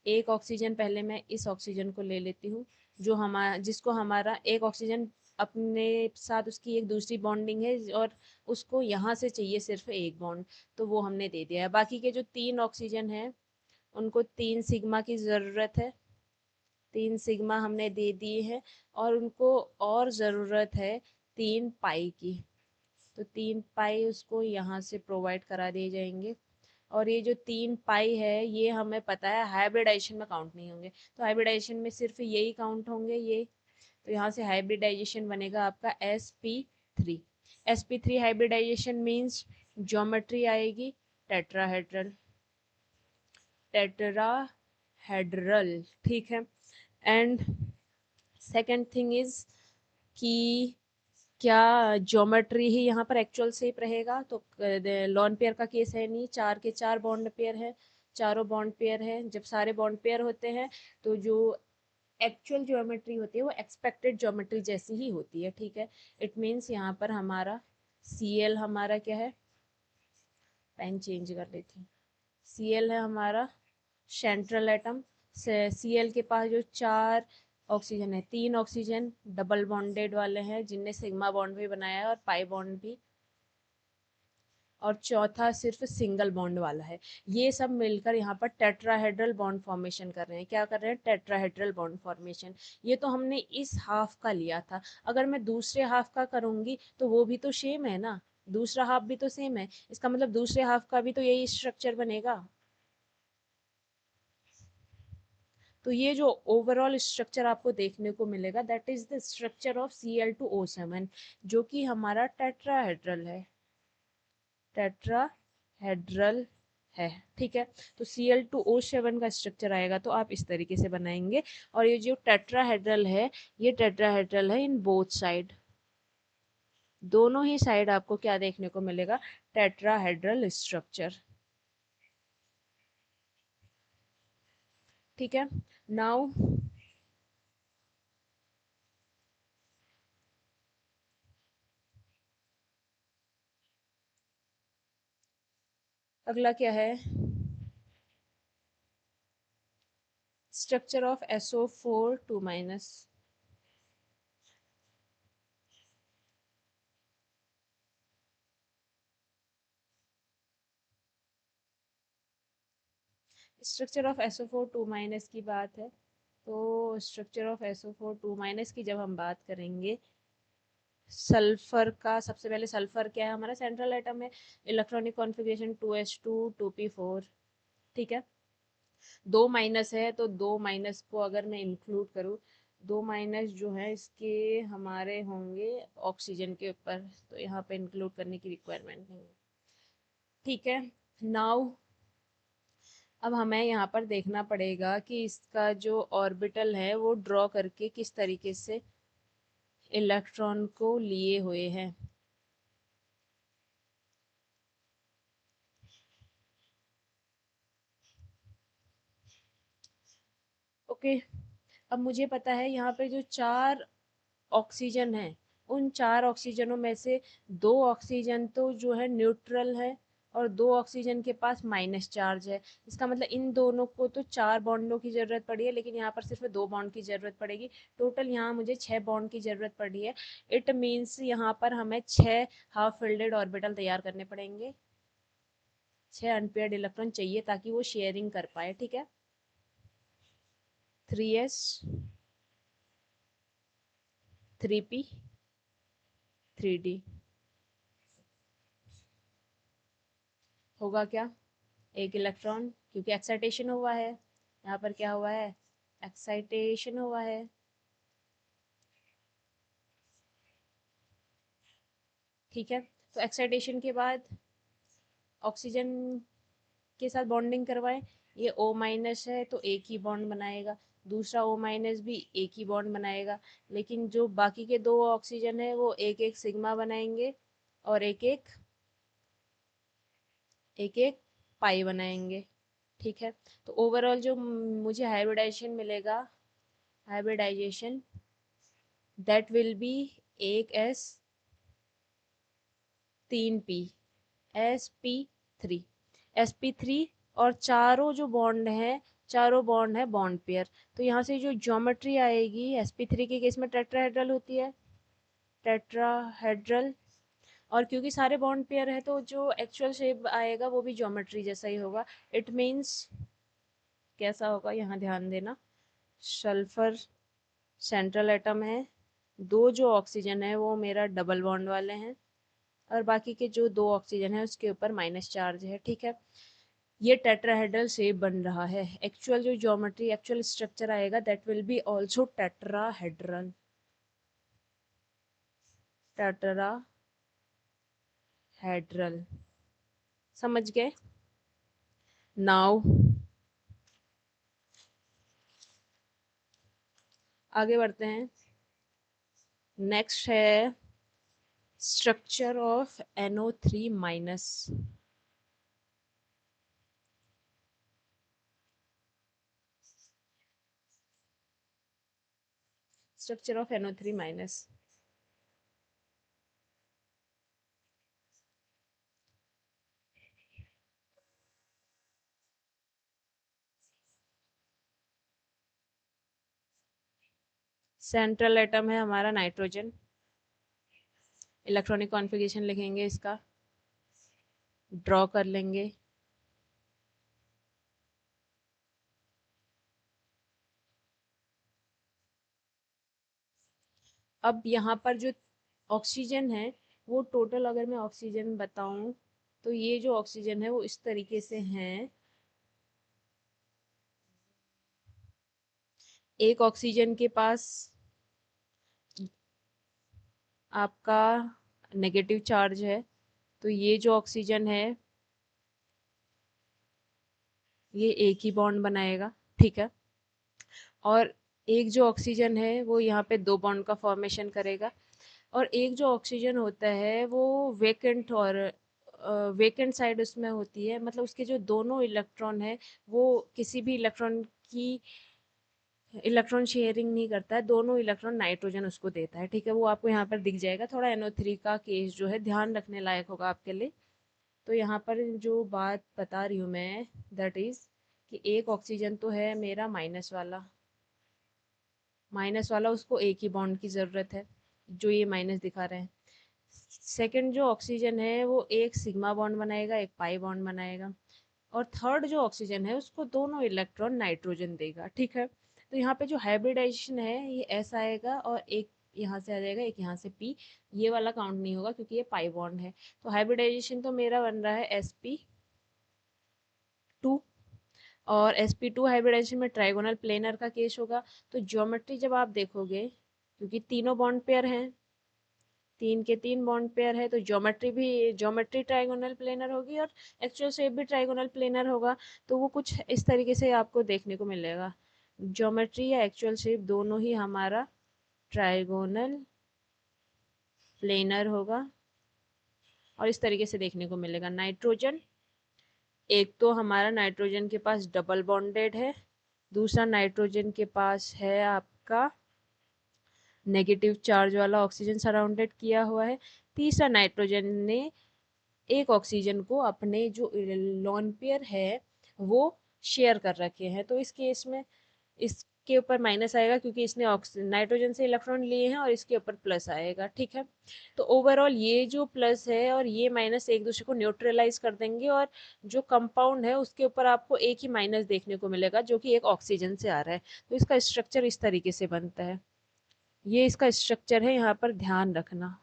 एक ऑक्सीजन पहले मैं इस ऑक्सीजन को ले लेती हूँ, जो हमारा, जिसको हमारा एक ऑक्सीजन अपने साथ उसकी एक दूसरी बॉन्डिंग है और उसको यहाँ से चाहिए सिर्फ एक बॉन्ड, तो वो हमने दे दिया है। बाकी के जो 3 ऑक्सीजन हैं उनको 3 सिग्मा की ज़रूरत है, 3 सिग्मा हमने दे दिए हैं, और उनको और ज़रूरत है 3 पाई की, तो 3 पाई उसको यहाँ से प्रोवाइड करा दिए जाएंगे। और ये जो 3 पाई है ये हमें पता है हाइब्रिडाइजेशन में काउंट नहीं होंगे, तो हाइब्रिडाइजेशन में सिर्फ यही काउंट होंगे ये। तो यहाँ से हाइब्रिडाइजेशन बनेगा आपका sp3। sp3 hybridization means geometry आएगी टेट्राहेड्रल, टेट्राहेड्रल, ठीक है। एंड सेकेंड थिंग इज कि क्या ज्योमेट्री ही यहाँ पर एक्चुअल शेप रहेगा, तो लॉन पेयर का केस है नहीं, 4 के 4 बॉन्ड पेयर है, चारों बॉन्ड पेयर है। जब सारे बॉन्ड पेयर होते हैं तो जो एक्चुअल ज्योमेट्री होती है वो एक्सपेक्टेड ज्योमेट्री जैसी ही होती है, ठीक है। इट मीन्स यहाँ पर हमारा Cl हमारा क्या है, पेन चेंज कर लेती हूँ, Cl है हमारा सेंट्रल एटम। Cl के पास जो 4 ऑक्सीजन है, 3 ऑक्सीजन डबल बॉन्डेड वाले हैं जिनने सिग्मा बॉन्ड भी बनाया है और पाई बॉन्ड भी, और चौथा सिर्फ सिंगल बॉन्ड वाला है। ये सब मिलकर यहाँ पर टेट्राहेड्रल बॉन्ड फॉर्मेशन कर रहे हैं। क्या कर रहे हैं, टेट्राहेड्रल बॉन्ड फॉर्मेशन। ये तो हमने इस हाफ का लिया था, अगर मैं दूसरे हाफ का करूंगी तो वो भी तो सेम है ना, दूसरा हाफ भी तो सेम है, इसका मतलब दूसरे हाफ का भी तो यही स्ट्रक्चर बनेगा। तो ये जो ओवरऑल स्ट्रक्चर आपको देखने को मिलेगा that is the structure of Cl2O7, जो कि हमारा टेट्राहेड्रल है, टेट्राहेड्रल है, ठीक है। तो Cl2O7 का स्ट्रक्चर आएगा तो आप इस तरीके से बनाएंगे। और ये जो टेट्राहेड्रल है, ये टेट्राहेड्रल है इन बोथ साइड, दोनों ही साइड आपको क्या देखने को मिलेगा, टेट्राहेड्रल स्ट्रक्चर। ठीक है। नाउ अगला क्या है, structure of SO4 2 minus. Structure of SO4 2 minus की बात है, तो स्ट्रक्चर ऑफ SO4 2 माइनस की जब हम बात करेंगे, सल्फर का सबसे पहले, सल्फर क्या है, हमारा सेंट्रल एटम है, इलेक्ट्रॉनिक कॉन्फ़िगरेशन 2s2 2p4। ठीक है, दो माइनस है तो दो माइनस को अगर मैं इंक्लूड करूँ, दो माइनस जो है इसके हमारे होंगे ऑक्सीजन के ऊपर, तो यहाँ पे इंक्लूड करने की रिक्वायरमेंट नहीं है। ठीक है। नाउ अब हमें यहाँ पर देखना पड़ेगा कि इसका जो ऑर्बिटल है वो ड्रॉ करके किस तरीके से इलेक्ट्रॉन को लिए हुए हैं। ओके, अब मुझे पता है यहाँ पे जो चार ऑक्सीजन है, उन चार ऑक्सीजनों में से दो ऑक्सीजन तो जो है न्यूट्रल है और दो ऑक्सीजन के पास माइनस चार्ज है। इसका मतलब इन दोनों को तो चार बॉन्डों की जरूरत पड़ी है, लेकिन यहाँ पर सिर्फ दो बॉन्ड की जरूरत पड़ेगी। टोटल यहाँ मुझे 6 बॉन्ड की जरूरत पड़ी है। इट मीन्स यहाँ पर हमें 6 हाफ फिल्डेड ऑर्बिटल तैयार करने पड़ेंगे। 6 अनपेयर्ड इलेक्ट्रॉन चाहिए ताकि वो शेयरिंग कर पाए। ठीक है, 3s 3p 3d होगा क्या, एक इलेक्ट्रॉन, क्योंकि एक्साइटेशन हुआ है, यहाँ पर क्या हुआ है, एक्साइटेशन हुआ है। ठीक है, तो एक्साइटेशन के बाद ऑक्सीजन के साथ बॉन्डिंग करवाएं। ये O माइनस है तो एक ही बॉन्ड बनाएगा, दूसरा O माइनस भी एक ही बॉन्ड बनाएगा, लेकिन जो बाकी के दो ऑक्सीजन है वो एक एक सिग्मा बनाएंगे और एक एक पाई बनाएंगे। ठीक है, तो ओवरऑल जो मुझे हाइब्रिडाइजेशन मिलेगा, हाइब्रिडाइजेशन दैट विल बी एक S 3p sp3 sp3, और चारों जो बॉन्ड हैं, चारों बॉन्ड है बॉन्ड पेयर। तो यहाँ से जो ज्योमेट्री आएगी sp3 के केस में टेट्राहेड्रल होती है, टेट्राहेड्रल। और क्योंकि सारे बॉन्ड पेयर है तो जो एक्चुअल शेप आएगा वो भी ज्योमेट्री जैसा ही होगा। इट मीन्स कैसा होगा, यहाँ ध्यान देना, सल्फर सेंट्रल एटम है, दो जो ऑक्सीजन है वो मेरा डबल बॉन्ड वाले हैं, और बाकी के जो दो ऑक्सीजन है उसके ऊपर माइनस चार्ज है। ठीक है, ये टेट्राहेड्रल शेप बन रहा है। एक्चुअल जो ज्योमेट्री, एक्चुअल स्ट्रक्चर आएगा that will be also tetrahedral, tetrahedral. समझ गए। नाउ आगे बढ़ते हैं। नेक्स्ट है structure of NO3 minus. Structure of NO3 minus, central atom है हमारा नाइट्रोजन, इलेक्ट्रॉनिक कॉन्फ़िगरेशन लिखेंगे, इसका ड्रॉ कर लेंगे। अब यहाँ पर जो ऑक्सीजन है वो टोटल, अगर मैं ऑक्सीजन बताऊं तो ये जो ऑक्सीजन है वो इस तरीके से हैं। एक ऑक्सीजन के पास आपका नेगेटिव चार्ज है, तो ये जो ऑक्सीजन है ये एक ही बॉन्ड बनाएगा। ठीक है, और एक जो ऑक्सीजन है वो यहाँ पे दो बॉन्ड का फॉर्मेशन करेगा, और एक जो ऑक्सीजन होता है वो वेकेंट और वेकेंट साइड उसमें होती है, मतलब उसके जो दोनों इलेक्ट्रॉन है वो किसी भी इलेक्ट्रॉन शेयरिंग नहीं करता है, दोनों इलेक्ट्रॉन नाइट्रोजन उसको देता है। ठीक है, वो आपको यहाँ पर दिख जाएगा। थोड़ा NO3 का केस जो है ध्यान रखने लायक होगा आपके लिए। तो यहाँ पर जो बात बता रही हूँ मैं, दैट इज कि एक ऑक्सीजन तो है मेरा माइनस वाला उसको एक ही बॉन्ड की ज़रूरत है, जो ये माइनस दिखा रहे हैं। सेकंड जो ऑक्सीजन है वो एक सिग्मा बॉन्ड बनाएगा, एक पाई बॉन्ड बनाएगा। और थर्ड जो ऑक्सीजन है उसको दोनों इलेक्ट्रॉन नाइट्रोजन देगा। ठीक है, तो यहाँ पे जो हाइब्रिडाइजेशन है ये ऐसा आएगा, और एक यहाँ से आ जाएगा, एक यहाँ से पी, ये वाला काउंट नहीं होगा क्योंकि ये पाई बॉन्ड है। तो हाइब्रिडाइजेशन तो मेरा बन रहा है sp2, और sp2 हाइब्रिडाइजेशन में ट्राइगोनल प्लेनर का केस होगा। तो ज्योमेट्री जब आप देखोगे, क्योंकि तीनों बॉन्ड पेयर हैं, तीन के तीन बॉन्ड पेयर है, तो ज्योमेट्री ट्राइगोनल प्लेनर होगी और एक्चुअल शेप भी ट्राइगोनल प्लेनर होगा। तो वो कुछ इस तरीके से आपको देखने को मिलेगा, ज्योमेट्री या एक्चुअल शेप दोनों ही हमारा ट्राइगोनल प्लेनर होगा, और इस तरीके से देखने को मिलेगा। नाइट्रोजन, एक तो हमारा नाइट्रोजन के पास डबल बॉन्डेड है, दूसरा नाइट्रोजन के पास है आपका नेगेटिव चार्ज वाला ऑक्सीजन सराउंडेड किया हुआ है, तीसरा नाइट्रोजन ने एक ऑक्सीजन को अपने जो लोन पेयर है वो शेयर कर रखे हैं। तो इस केस में इसके ऊपर माइनस आएगा क्योंकि इसने नाइट्रोजन से इलेक्ट्रॉन लिए हैं, और इसके ऊपर प्लस आएगा। ठीक है, तो ओवरऑल ये जो प्लस है और ये माइनस एक दूसरे को न्यूट्रलाइज कर देंगे, और जो कंपाउंड है उसके ऊपर आपको एक ही माइनस देखने को मिलेगा जो कि एक ऑक्सीजन से आ रहा है। तो इसका स्ट्रक्चर इस तरीके से बनता है, ये इसका स्ट्रक्चर है, यहाँ पर ध्यान रखना।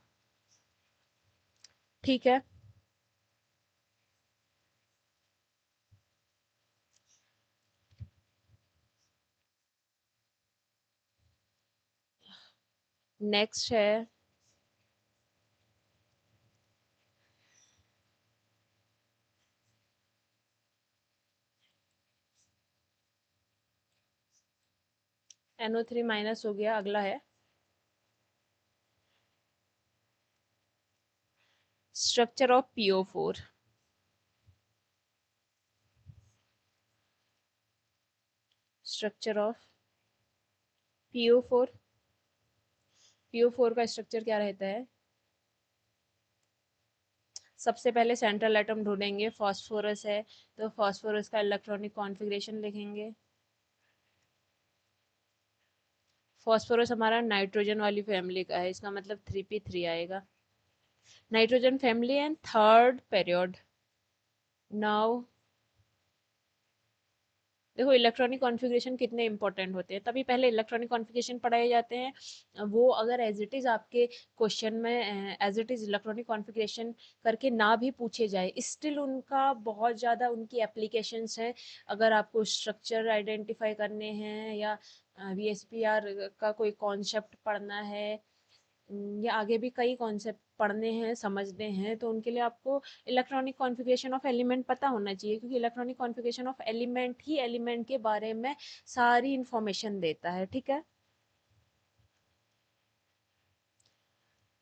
ठीक है, नेक्स्ट है NO3 माइनस हो गया। अगला है structure of PO4। Structure of PO4, PO4 का स्ट्रक्चर क्या रहता है? सबसे पहले सेंट्रल एटम ढूंढेंगे, फास्फोरस है तो फास्फोरस का इलेक्ट्रॉनिक कॉन्फ़िगरेशन लिखेंगे। फास्फोरस हमारा नाइट्रोजन वाली फैमिली का है, इसका मतलब 3p3 आएगा, nitrogen family and third period. Now देखो इलेक्ट्रॉनिक कॉन्फ़िगरेशन कितने इंपॉर्टेंट होते हैं, तभी पहले इलेक्ट्रॉनिक कॉन्फ़िगरेशन पढ़ाए जाते हैं। वो अगर एज इट इज़ आपके क्वेश्चन में as it is electronic configuration करके ना भी पूछे जाए, स्टिल उनका बहुत ज़्यादा उनकी एप्लीकेशंस हैं। अगर आपको स्ट्रक्चर आइडेंटिफाई करने हैं, या VSPR का कोई कॉन्सेप्ट पढ़ना है, या आगे भी कई कॉन्सेप्ट पढ़ने हैं, समझने हैं, तो उनके लिए आपको इलेक्ट्रॉनिक कॉन्फ़िगरेशन ऑफ एलिमेंट पता होना चाहिए, क्योंकि electronic configuration of element he element के बारे में सारी इंफॉर्मेशन देता है। ठीक है,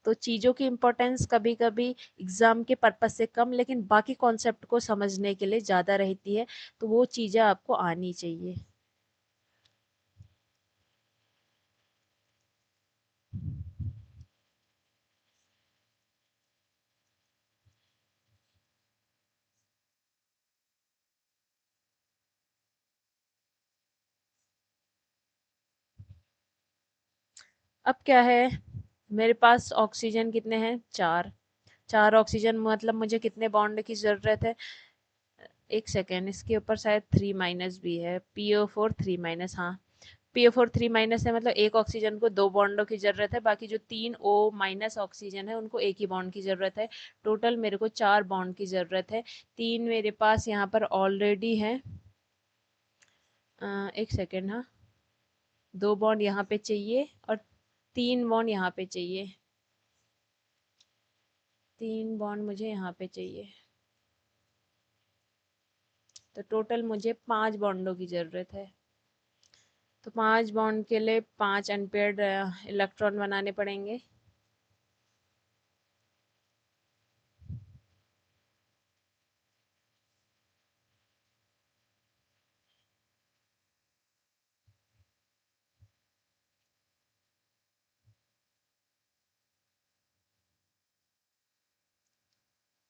तो चीज़ों की इम्पोर्टेंस कभी कभी एग्जाम के पर्पज से कम, लेकिन बाकी कॉन्सेप्ट को समझने के लिए ज़्यादा रहती है, तो वो चीज़ें आपको आनी चाहिए। अब क्या है, मेरे पास ऑक्सीजन कितने हैं? चार। चार ऑक्सीजन मतलब मुझे कितने बॉन्ड की ज़रूरत है? एक सेकेंड, इसके ऊपर शायद 3 माइनस भी है, PO4 3 माइनस, हाँ PO4 3 माइनस है, मतलब एक ऑक्सीजन को दो बॉन्डों की जरूरत है, बाकी जो तीन O- ऑक्सीजन है उनको एक ही बॉन्ड की जरूरत है। टोटल मेरे को चार बॉन्ड की जरूरत है। तीन मेरे पास यहाँ पर ऑलरेडी है, एक सेकेंड, हाँ, दो बॉन्ड यहाँ पे चाहिए और तीन बॉन्ड यहाँ पे चाहिए, तीन बॉन्ड मुझे यहाँ पे चाहिए, तो टोटल मुझे पांच बॉन्डों की जरूरत है। तो पांच बॉन्ड के लिए पांच अनपेयर्ड इलेक्ट्रॉन बनाने पड़ेंगे।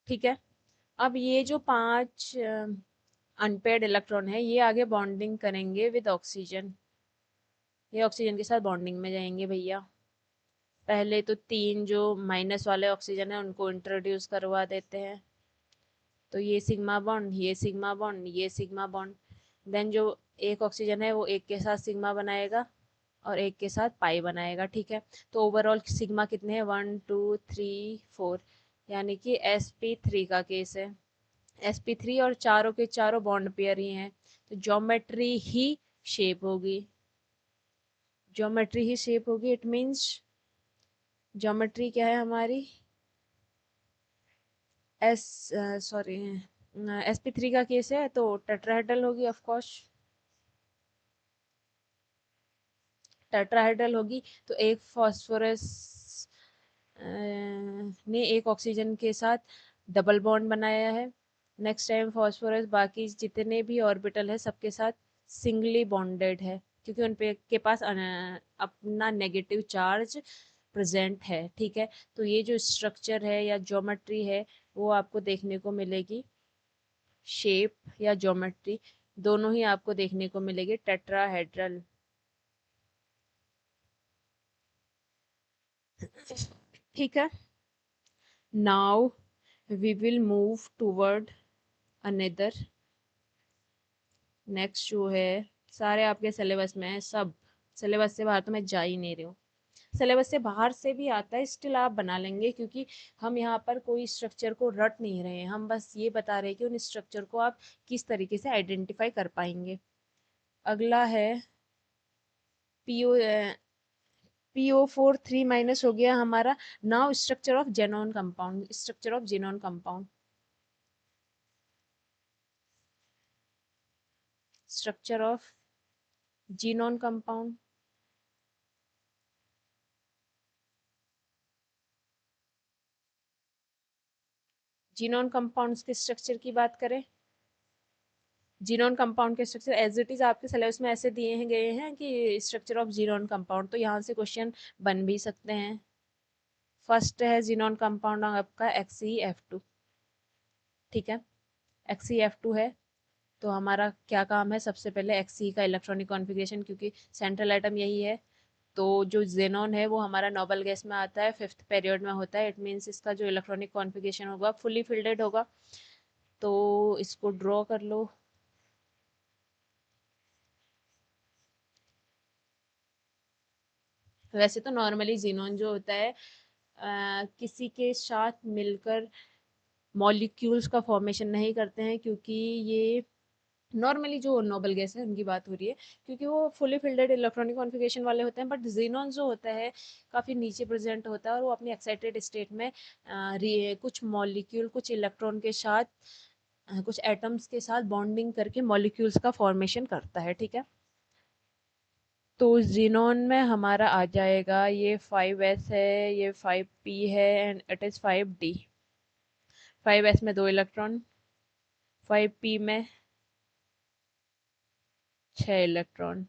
ठीक है। अब ये जो 5 अनपेयर्ड इलेक्ट्रॉन है, ये आगे बॉन्डिंग करेंगे विद ऑक्सीजन। ये ऑक्सीजन के साथ बॉन्डिंग में जाएंगे भैया। पहले तो 3 जो माइनस वाले ऑक्सीजन है उनको इंट्रोड्यूस करवा देते हैं। तो ये सिग्मा बॉन्ड, ये सिग्मा बॉन्ड, ये सिग्मा बॉन्ड। देन जो एक ऑक्सीजन है वो एक के साथ सिग्मा बनाएगा और एक के साथ पाई बनाएगा। ठीक है। तो ओवरऑल सिग्मा कितने हैं, 1 2 3 4, यानी कि sp3 का केस है। sp3 और चारों के चारों बॉन्ड पेयर ही हैं, तो ज्योमेट्री ही शेप होगी। ज्योमेट्री ही शेप होगी, इट मीन्स ज्योमेट्री क्या है हमारी, एस सॉरी sp3 का केस है तो टेट्राहेड्रल होगी ऑफ कोर्स, टेट्राहेड्रल होगी। तो एक फास्फोरस ने एक ऑक्सीजन के साथ डबल बॉन्ड बनाया है। नेक्स्ट टाइम फास्फोरस बाकी जितने भी ऑर्बिटल है सबके साथ सिंगली बॉन्डेड है, क्योंकि उन पे के पास अपना नेगेटिव चार्ज प्रेजेंट है। ठीक है। तो ये जो स्ट्रक्चर है या ज्योमेट्री है वो आपको देखने को मिलेगी, शेप या ज्योमेट्री दोनों ही आपको देखने को मिलेगी टेट्राहेड्रल। ठीक है। Now we will move toward another. Next जो है, सारे आपके सिलेबस में है, सब सिलेबस से बाहर तो मैं जा ही नहीं रही हूँ। सिलेबस से बाहर से भी आता है स्टिल आप बना लेंगे, क्योंकि हम यहाँ पर कोई स्ट्रक्चर को रट नहीं रहे हैं, हम बस ये बता रहे हैं कि उन स्ट्रक्चर को आप किस तरीके से आइडेंटिफाई कर पाएंगे। अगला है पीओ, PO4 3- हो गया हमारा। Now structure of xenon compound, structure of xenon compound, structure of xenon compound. Xenon compounds के स्ट्रक्चर की बात करें, जीनोन कंपाउंड के स्ट्रक्चर एज इट इज आपके सिलेबस में ऐसे दिए गए हैं कि स्ट्रक्चर ऑफ जीनोन कंपाउंड, तो यहाँ से क्वेश्चन बन भी सकते हैं। फर्स्ट है जीनोन कंपाउंड आपका XeF2। ठीक है। XeF2 है, तो हमारा क्या काम है, सबसे पहले Xe का इलेक्ट्रॉनिक कॉन्फ़िगरेशन, क्योंकि सेंट्रल एटम यही है। तो जो जेनॉन है वो हमारा नोबल गैस में आता है, 5th पीरियड में होता है, इट मीन्स इसका जो इलेक्ट्रॉनिक कॉन्फ़िगरेशन होगा फुली फिल्डेड होगा। तो इसको ड्रॉ कर लो। वैसे तो नॉर्मली जीनोन जो होता है किसी के साथ मिलकर मॉलिक्यूल्स का फॉर्मेशन नहीं करते हैं, क्योंकि ये नॉर्मली जो नोबल गैस है उनकी बात हो रही है, क्योंकि वो फुली फिल्डेड इलेक्ट्रॉनिक कॉन्फ़िगरेशन वाले होते हैं। बट जीनॉन जो होता है काफ़ी नीचे प्रेजेंट होता है, और वो अपनी एक्साइटेड स्टेट में कुछ मॉलिक्यूल, कुछ इलेक्ट्रॉन के साथ कुछ एटम्स के साथ बॉन्डिंग करके मॉलिक्यूल्स का फॉर्मेशन करता है। ठीक है। तो जीनोन में हमारा आ जाएगा, ये 5s है, ये 5p है, and it is 5d। 5s में 2 इलेक्ट्रॉन, 5p में 6 इलेक्ट्रॉन।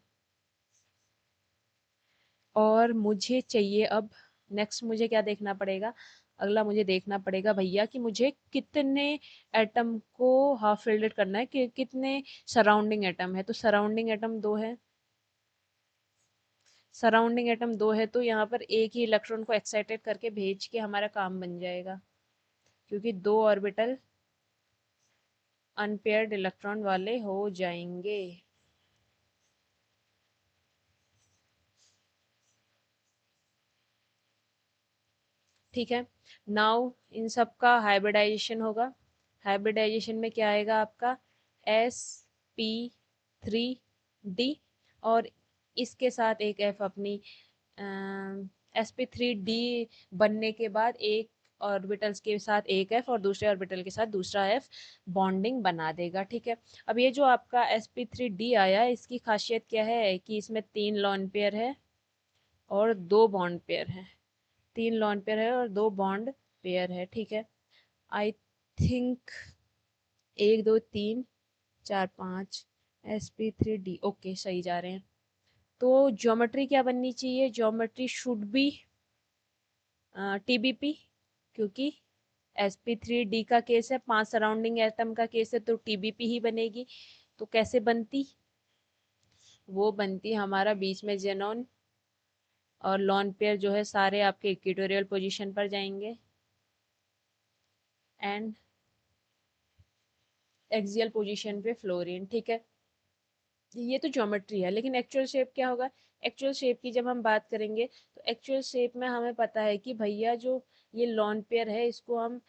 और मुझे चाहिए अब, नेक्स्ट मुझे क्या देखना पड़ेगा, अगला मुझे देखना पड़ेगा भैया कि मुझे कितने एटम को हाफ फिल्डेड करना है, कि कितने सराउंडिंग एटम है। तो सराउंडिंग एटम 2 है, सराउंडिंग एटम 2 है, तो यहाँ पर एक ही इलेक्ट्रॉन को एक्साइटेड करके भेज के हमारा काम बन जाएगा, क्योंकि 2 ऑर्बिटल अनपेयर्ड इलेक्ट्रॉन वाले हो जाएंगे। ठीक है। नाउ इन सब का हाइब्रिडाइजेशन होगा। हाइब्रिडाइजेशन में क्या आएगा आपका, sp3d, और इसके साथ एक f अपनी sp3d बनने के बाद एक ऑर्बिटल्स के साथ एक f और दूसरे ऑर्बिटल के साथ दूसरा f बॉन्डिंग बना देगा। ठीक है। अब ये जो आपका sp3d आया, इसकी खासियत क्या है कि इसमें 3 लॉन पेयर है और 2 बॉन्ड पेयर है, 3 लॉन पेयर है और 2 बॉन्ड पेयर है। ठीक है। आई थिंक 1 2 3 4 5 sp3d, ओके सही जा रहे हैं। तो ज्योमेट्री क्या बननी चाहिए, ज्योमेट्री शुड बी tbp, क्योंकि sp3d का केस है, 5 सराउंडिंग एटम का केस है, तो tbp ही बनेगी। तो कैसे बनती? वो बनती हमारा बीच में जेनॉन और लॉन पेयर जो है सारे आपके इक्वेटोरियल पोजीशन पर जाएंगे एंड एक्सियल पोजीशन पे फ्लोरीन। ठीक है, ये तो ज्योमेट्री है, लेकिन एक्चुअल शेप क्या होगा? एक्चुअल शेप की जब हम बात करेंगे तो एक्चुअल शेप में हमें पता है कि भैया जो ये लॉन पेयर है इसको हम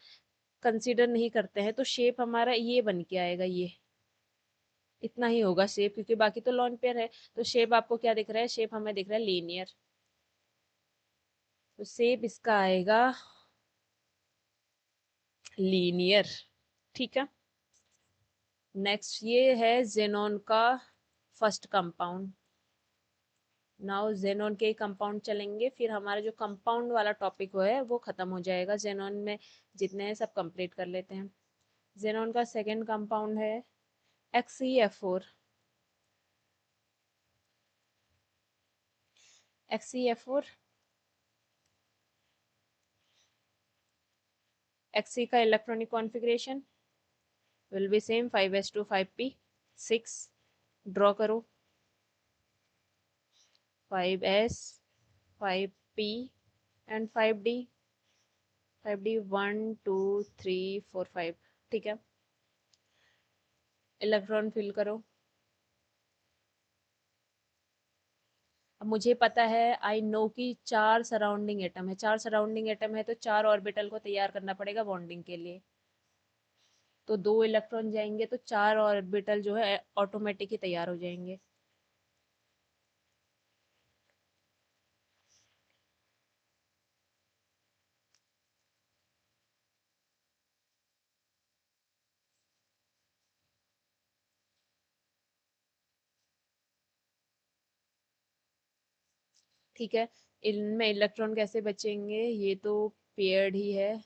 कंसीडर नहीं करते हैं, तो शेप हमारा ये बन के आएगा, ये इतना ही होगा शेप, क्योंकि बाकी तो लॉन पेयर है। तो शेप आपको क्या दिख रहा है? शेप हमें दिख रहा है लीनियर। तो शेप इसका आएगा लीनियर। ठीक है, नेक्स्ट ये है जेनॉन का फर्स्ट कंपाउंड। नाउ जेनॉन के कंपाउंड चलेंगे, फिर हमारा जो कंपाउंड वाला टॉपिक है वो खत्म हो जाएगा। जेनॉन में जितने हैं सब कंप्लीट कर लेते हैं। जेनॉन का सेकंड कंपाउंड है XeF4। XeF4, Xe का electronic configuration will be same 5s2 5p 6। Draw करो 5s 5p and 5d। 5d 1 2 3 4 5। ठीक है, इलेक्ट्रॉन फिल करो। अब मुझे पता है, आई नो कि 4 सराउंडिंग एटम है, 4 सराउंडिंग एटम है तो 4 ऑर्बिटल को तैयार करना पड़ेगा बॉन्डिंग के लिए। तो 2 इलेक्ट्रॉन जाएंगे तो 4 ऑर्बिटल जो है ऑटोमेटिक ही तैयार हो जाएंगे। ठीक है, इनमें इलेक्ट्रॉन कैसे बचेंगे? ये तो पेयर्ड ही है,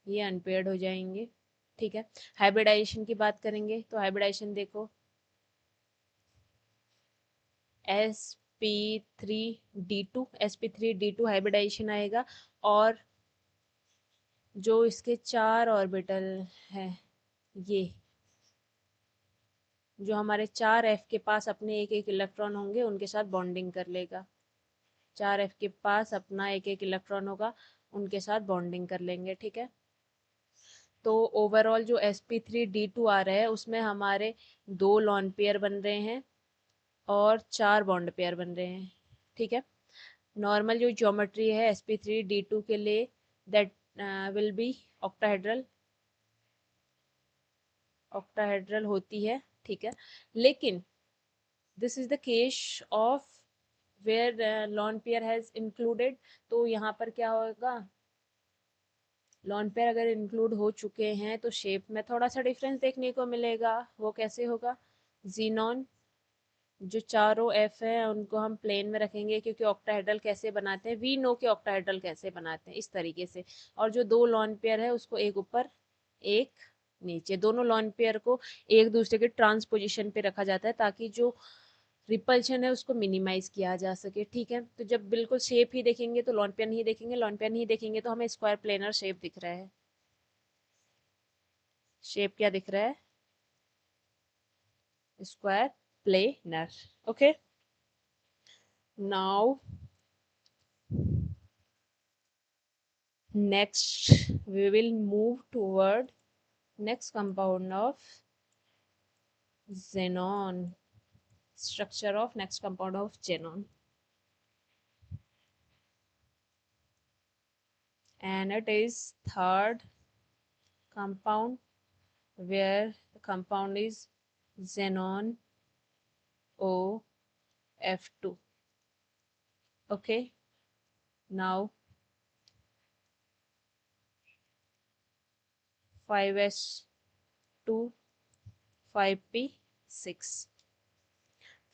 ये अनपेयर्ड हो जाएंगे। ठीक है, हाइब्रिडाइजेशन की बात करेंगे तो हाइब्रिडाइजेशन देखो, sp3d2 sp3d2 हाइब्रिडाइजेशन आएगा। और जो इसके 4 ऑर्बिटल है, ये जो हमारे 4f के पास अपने एक एक इलेक्ट्रॉन होंगे उनके साथ बॉन्डिंग कर लेगा। 4f के पास अपना एक एक इलेक्ट्रॉन होगा, उनके साथ बॉन्डिंग कर लेंगे। ठीक है, तो ओवरऑल जो sp3d2 आ रहा है उसमें हमारे 2 लॉन पेयर बन रहे हैं और 4 बॉन्ड पेयर बन रहे हैं। ठीक है, नॉर्मल जो ज्योमेट्री है sp3d2 के लिए, that will be octahedral, octahedral होती है। ठीक है, लेकिन this is the case of where lone pair has included. तो यहाँ पर क्या होगा, लॉन पेयर अगर इंक्लूड हो चुके हैं तो शेप में थोड़ा सा डिफरेंस देखने को मिलेगा। वो कैसे होगा? जीनॉन जो चारों एफ है उनको हम प्लेन में रखेंगे, क्योंकि ऑक्टाहेड्रल कैसे बनाते हैं, वी नो के ऑक्टाहेड्रल कैसे बनाते हैं, इस तरीके से। और जो 2 लॉन पेयर है उसको एक ऊपर एक नीचे, दोनों लॉन पेयर को एक दूसरे के ट्रांसपोजिशन पे रखा जाता है ताकि जो रिपल्शन है उसको मिनिमाइज किया जा सके। ठीक है, तो जब बिल्कुल शेप ही देखेंगे तो लॉन पेयर नहीं देखेंगे, लॉन पेयर नहीं देखेंगे तो हमें स्क्वायर प्लेनर शेप दिख रहा है। शेप क्या दिख रहा है? Square planar. Okay, now next we will move toward next compound of xenon, structure of next compound of xenon, and it is third compound, where the compound is xenon OF2. Okay, now 5s2 5p6,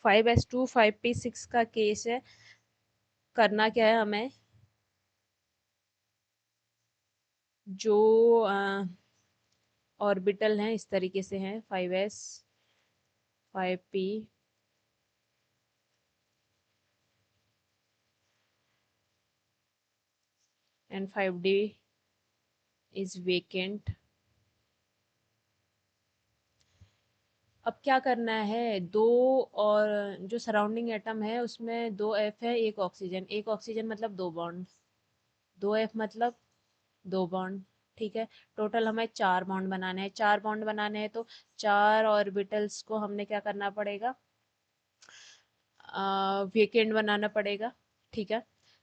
5s2 5p6 का case है। करना क्या है हमें, जो orbital हैं इस तरीके से हैं, 5s 5p and 5d is vacant. अब क्या करना है, दो और जो सराउंडिंग एटम है उसमें दो एफ है, एक ऑक्सीजन। एक ऑक्सीजन मतलब दो बॉन्ड, दो एफ मतलब दो बॉन्ड। ठीक है, टोटल हमें चार बॉन्ड बनाने हैं। चार बॉन्ड बनाने हैं तो चार ऑर्बिटल्स को हमने क्या करना पड़ेगा, वेकेंट बनाना पड़ेगा। ठीक है,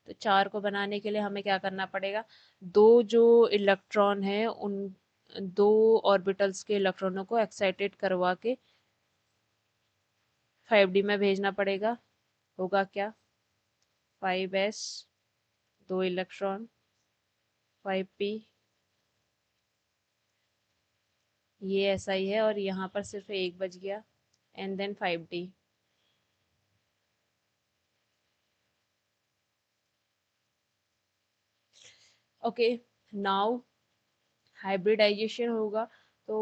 तो चार को बनाने के लिए हमें क्या करना पड़ेगा, दो जो इलेक्ट्रॉन है उन दो ऑर्बिटल्स के इलेक्ट्रॉनों को एक्साइटेड करवा के 5D में भेजना पड़ेगा। होगा क्या, 5s, दो इलेक्ट्रॉन, 5p, ये ऐसा ही है और यहाँ पर सिर्फ एक बच गया, and then 5D। Okay, now hybridization होगा तो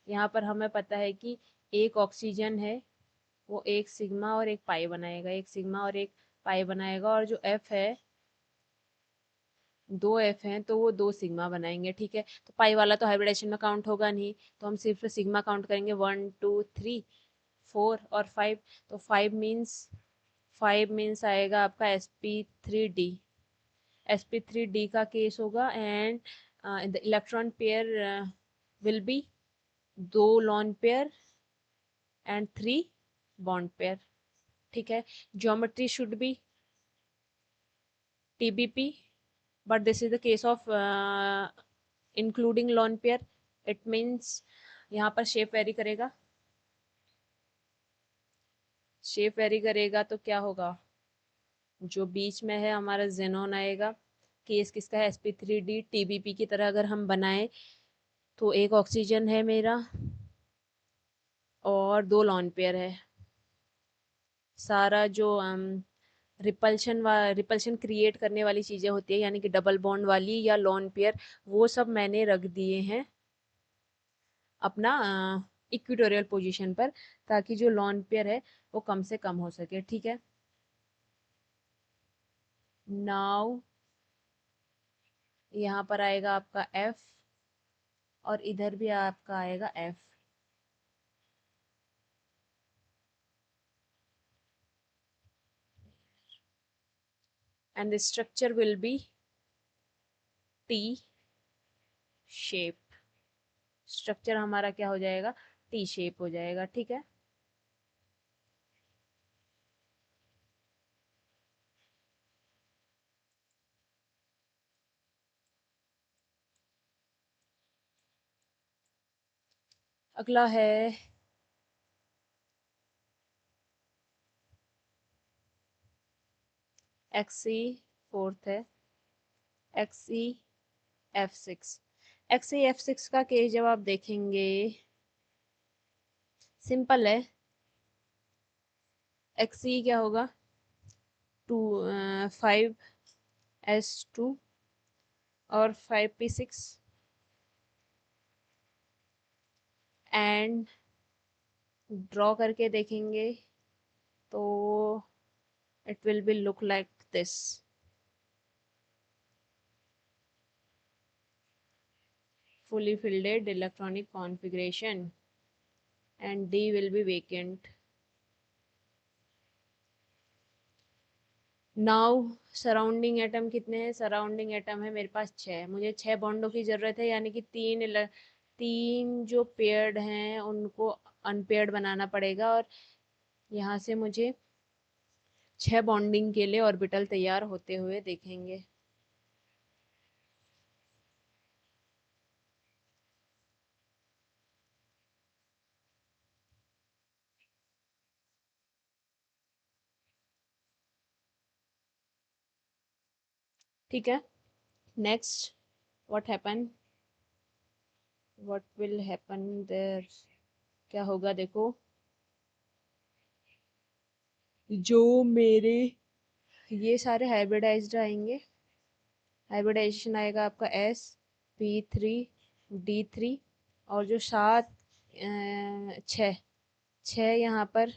यहाँ पर हमें पता है कि एक ऑक्सीजन है वो एक सिग्मा और एक पाई बनाएगा, एक सिग्मा और एक पाई बनाएगा, और जो एफ है, दो एफ हैं तो वो दो सिग्मा बनाएंगे। ठीक है, तो पाई वाला तो हाइब्रिडाइजेशन में काउंट होगा नहीं, तो हम सिर्फ सिग्मा काउंट करेंगे, 1 2 3 4 और 5। तो 5 मीन्स आएगा आपका sp3d। sp3d का केस होगा, and the electron pair will be दो lone pair and three bond pair. ठीक है, geometry should be tbp, but this is the case of including lone pair. It means यहाँ पर shape very करेगा, shape very करेगा तो क्या होगा, जो बीच में है हमारा जेनॉन आएगा। केस किसका है, sp3d। tbp की तरह अगर हम बनाए तो एक ऑक्सीजन है मेरा और दो लॉन पेयर है। सारा जो रिपल्शन क्रिएट करने वाली चीज़ें होती है, यानी कि डबल बॉन्ड वाली या लॉन पेयर, वो सब मैंने रख दिए हैं अपना इक्विटोरियल पोजीशन पर, ताकि जो लॉन पेयर है वो कम से कम हो सके। ठीक है, नाउ यहाँ पर आएगा आपका F और इधर भी आपका आएगा F। And the structure will be T shape. Structure हमारा क्या हो जाएगा, T शेप हो जाएगा। ठीक है, अगला है Xe, फोर्थ है XeF6। XeF6 का केस जब आप देखेंगे, सिंपल है। Xe क्या होगा, 5s2 और 5p6, एंड ड्रॉ करके देखेंगे तो it will be look like this, fully filled electronic configuration, and D will be vacant. Now surrounding atom कितने हैं, सराउंडिंग एटम है मेरे पास 6। मुझे 6 बॉन्डों की ज़रूरत है, यानी कि तीन जो पेयर्ड हैं उनको अनपेयर्ड बनाना पड़ेगा, और यहाँ से मुझे 6 बॉन्डिंग के लिए ऑर्बिटल तैयार होते हुए देखेंगे। ठीक है, next what happen, what will happen there, क्या होगा देखो, जो मेरे ये सारे हाइब्रिडाइज्ड आएंगे। हाइब्रिडाइजेशन आएगा आपका sp3d3, और जो सात छः छः यहाँ पर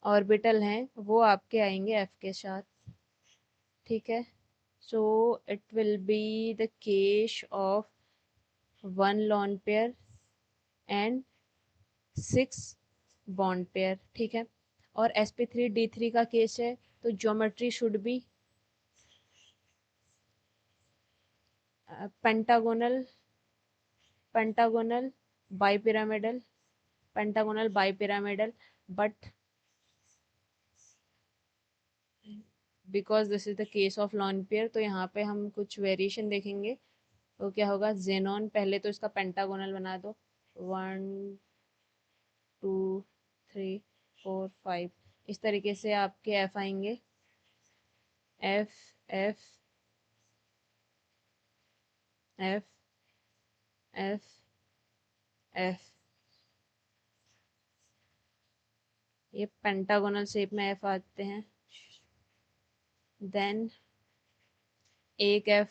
ऑर्बिटल हैं वो आपके आएंगे f के साथ। ठीक है, so it will be the case of 1 lone pair and 6 bond pair, ठीक है। और sp3d3 का केस है, तो geometry should B pentagonal, pentagonal bipyramidal, pentagonal bipyramidal, but because this is the case of lone pair, तो यहाँ पे हम कुछ वेरिएशन देखेंगे। तो क्या होगा, जेनॉन पहले तो इसका पेंटागोनल बना दो, 1 2 3 4 5, इस तरीके से आपके एफ आएंगे, F F F F F, ये पेंटागोनल शेप में एफ आते हैं। देन एक एफ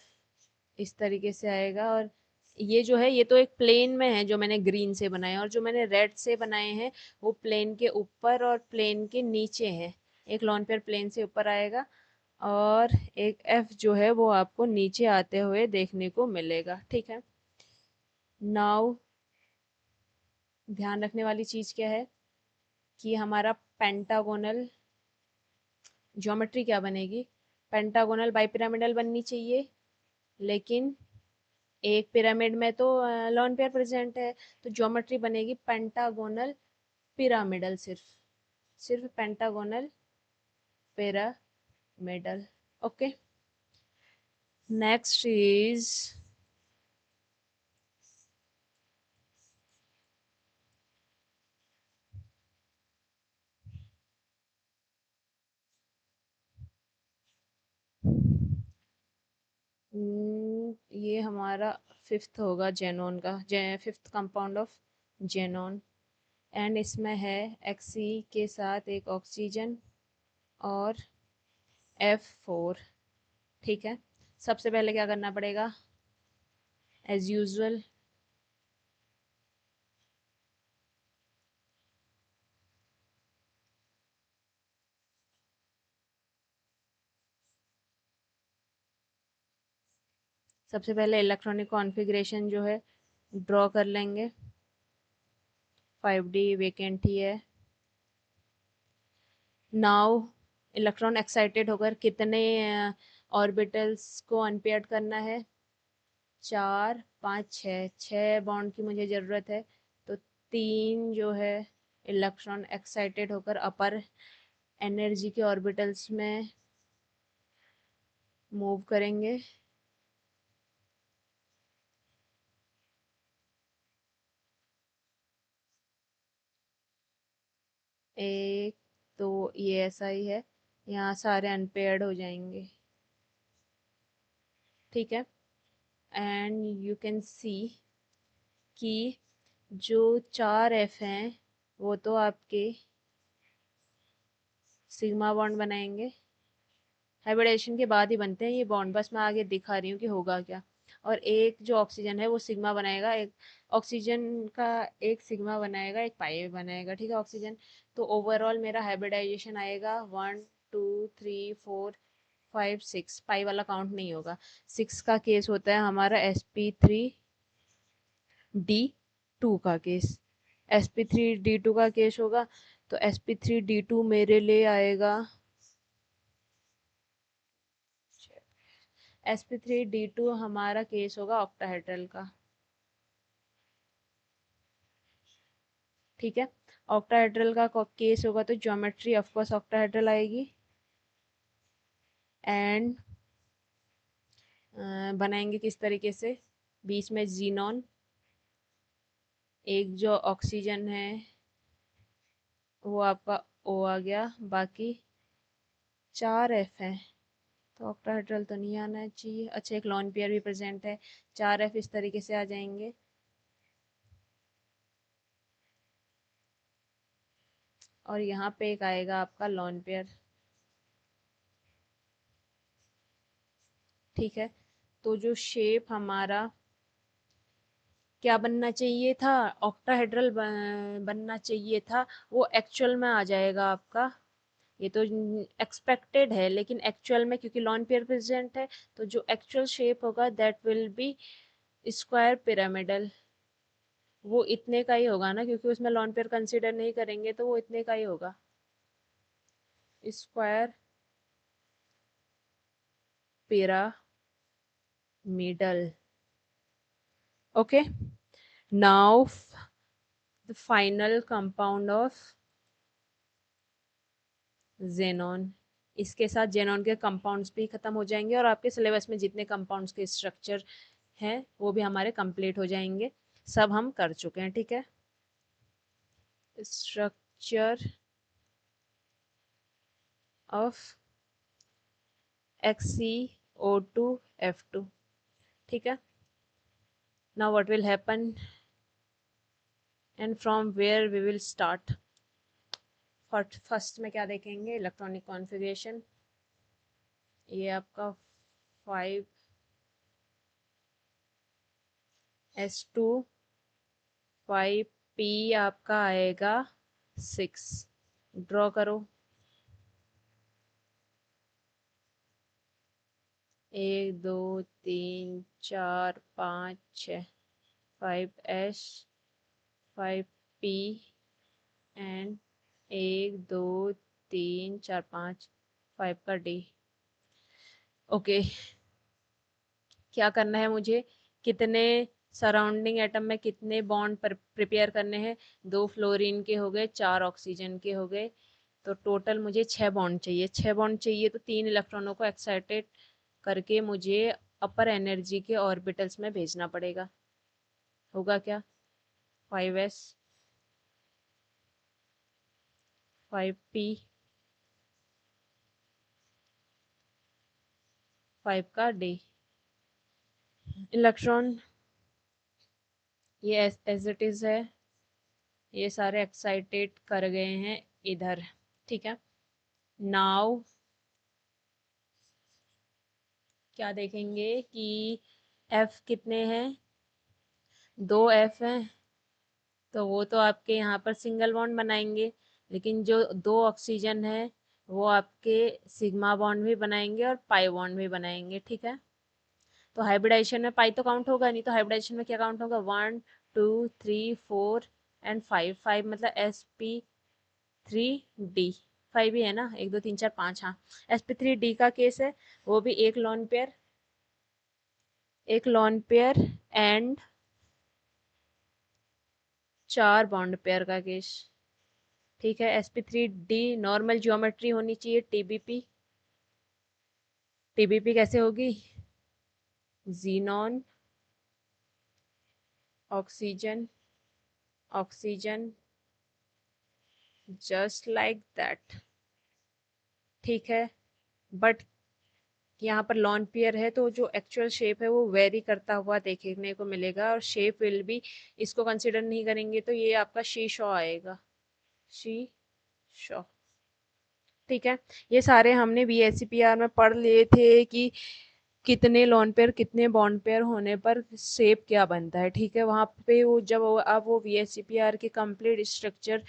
इस तरीके से आएगा, और ये जो है ये तो एक प्लेन में है जो मैंने ग्रीन से बनाए, और जो मैंने रेड से बनाए हैं वो प्लेन के ऊपर और प्लेन के नीचे है। एक लॉन पेयर प्लेन से ऊपर आएगा, और एक एफ जो है वो आपको नीचे आते हुए देखने को मिलेगा, ठीक है। नाउ ध्यान रखने वाली चीज क्या है कि हमारा पेंटागोनल ज्योमेट्री क्या बनेगी, पेंटागोनल बाइपिरामिडल बननी चाहिए, लेकिन एक पिरामिड में तो लॉन पेयर प्रेजेंट है, तो ज्योमेट्री बनेगी पेंटागोनल पिरामिडल, सिर्फ सिर्फ pentagonal pyramidal, okay. Next is ये हमारा फिफ्थ होगा जेनॉन का, fifth compound of xenon, and इसमें है एक्सी के साथ एक ऑक्सीजन और F4, ठीक है। सबसे पहले क्या करना पड़ेगा, एज यूजुअल सबसे पहले इलेक्ट्रॉनिक कॉन्फ़िगरेशन जो है ड्रॉ कर लेंगे। 5D वेकेंट ही है। नाउ इलेक्ट्रॉन एक्साइटेड होकर कितने ऑर्बिटल्स को अनपेयर्ड करना है, 4 5 6, 6 बॉन्ड की मुझे ज़रूरत है, तो 3 जो है इलेक्ट्रॉन एक्साइटेड होकर अपर एनर्जी के ऑर्बिटल्स में मूव करेंगे। एक, तो ये ऐसा ही है, यहाँ सारे अनपेयर्ड हो जाएंगे, ठीक है। एंड यू कैन सी कि जो 4 F हैं वो तो आपके सिग्मा बॉन्ड बनाएंगे, हाइब्रिडेशन के बाद ही बनते हैं ये बॉन्ड, बस मैं आगे दिखा रही हूँ कि होगा क्या। और एक जो ऑक्सीजन है वो सिग्मा बनाएगा, एक ऑक्सीजन का एक सिग्मा बनाएगा, एक पाई बनाएगा, ठीक है ऑक्सीजन। तो ओवरऑल मेरा हाइब्रिडाइजेशन आएगा 1 2 3 4 5 6, पाई वाला काउंट नहीं होगा। 6 का केस होता है हमारा sp3d2 का केस, sp3d2 का केस होगा, तो sp3d2 मेरे लिए आएगा, sp3d2 हमारा केस होगा ऑक्टाहेड्रल का, ठीक है। ऑक्टाहेड्रल का केस होगा तो ज्योमेट्री ऑफ कोर्स ऑक्टाहेड्रल आएगी, एंड बनाएंगे किस तरीके से, बीच में जीनॉन, एक जो ऑक्सीजन है वो आपका O आ गया, बाकी 4 F है, तो ऑक्टाहेड्रल तो नहीं आना चाहिए। अच्छा, एक लॉन पेयर भी प्रेजेंट है, 4 F इस तरीके से आ जाएंगे, और यहाँ पे एक आएगा आपका लॉन पेयर, ठीक है। तो जो शेप हमारा क्या बनना चाहिए था, ऑक्टाहेड्रल बनना चाहिए था, वो एक्चुअल में आ जाएगा आपका ये तो एक्सपेक्टेड है, लेकिन एक्चुअल में क्योंकि लॉन पेयर प्रेजेंट है तो जो एक्चुअल शेप होगा that will B square pyramidal. वो इतने का ही होगा ना, क्योंकि उसमें लॉन पेयर कंसीडर नहीं करेंगे तो वो इतने का ही होगा, square pyramidal. Okay, now the final compound of xenon. इसके साथ जेनॉन के कंपाउंड्स भी खत्म हो जाएंगे और आपके सिलेबस में जितने कंपाउंड्स के स्ट्रक्चर हैं वो भी हमारे कंप्लीट हो जाएंगे। सब हम कर चुके हैं, ठीक है। स्ट्रक्चर ऑफ XCO2F2, ठीक है। Now what will happen and from where we will start. First में क्या देखेंगे, इलेक्ट्रॉनिक कॉन्फ़िगरेशन। ये आपका 5s2 5p आपका आएगा 6। ड्रॉ करो, 1 2 3 4 5 6, 5s 5p एंड 1 2 3 4 5, 5 का डी। ओके, क्या करना है मुझे, कितने सराउंडिंग एटम में कितने बॉन्ड प्रिपेयर करने हैं। 2 फ्लोरीन के हो गए, 4 ऑक्सीजन के हो गए, तो टोटल मुझे 6 बॉन्ड चाहिए। 6 बॉन्ड चाहिए तो 3 इलेक्ट्रॉनों को एक्साइटेड करके मुझे अपर एनर्जी के ऑर्बिटल्स में भेजना पड़ेगा। होगा क्या, 5s 5p 5 का डी। इलेक्ट्रॉन ये एज इट इज है, ये सारे एक्साइटेड कर गए हैं इधर, ठीक है। नाउ क्या देखेंगे कि F कितने हैं, 2 F हैं, तो वो तो आपके यहाँ पर सिंगल बॉन्ड बनाएंगे, लेकिन जो 2 ऑक्सीजन है वो आपके सिग्मा बॉन्ड भी बनाएंगे और पाई बॉन्ड भी बनाएंगे, ठीक है। तो हाइब्रिडाइजेशन में पाई तो काउंट होगा नहीं, तो हाइब्रिडाइजेशन में क्या काउंट होगा, 1 2 3 4 एंड 5, 5 मतलब sp3d, 5 ही है ना, 1 2 3 4 5, हाँ। sp3d का केस है, वो भी एक lawn pair and 4 bond pair का केस, ठीक है। sp3d नॉर्मल ज्योमेट्री होनी चाहिए, टीबीपी। टीबीपी कैसे होगी, xenon oxygen oxygen just like that, ठीक है। बट यहाँ पर लॉन पेयर है तो जो एक्चुअल शेप है वो वेरी करता हुआ देखने को मिलेगा, और शेप विल भी, इसको कंसिडर नहीं करेंगे तो ये आपका शी शॉ आएगा, शी शॉ, ठीक है। ये सारे हमने BScPR में पढ़ लिए थे कि कितने लॉन पेयर कितने बॉन्ड पेयर होने पर शेप क्या बनता है, ठीक है। वहाँ पे वो जब आप वो BScPR के कंप्लीट स्ट्रक्चर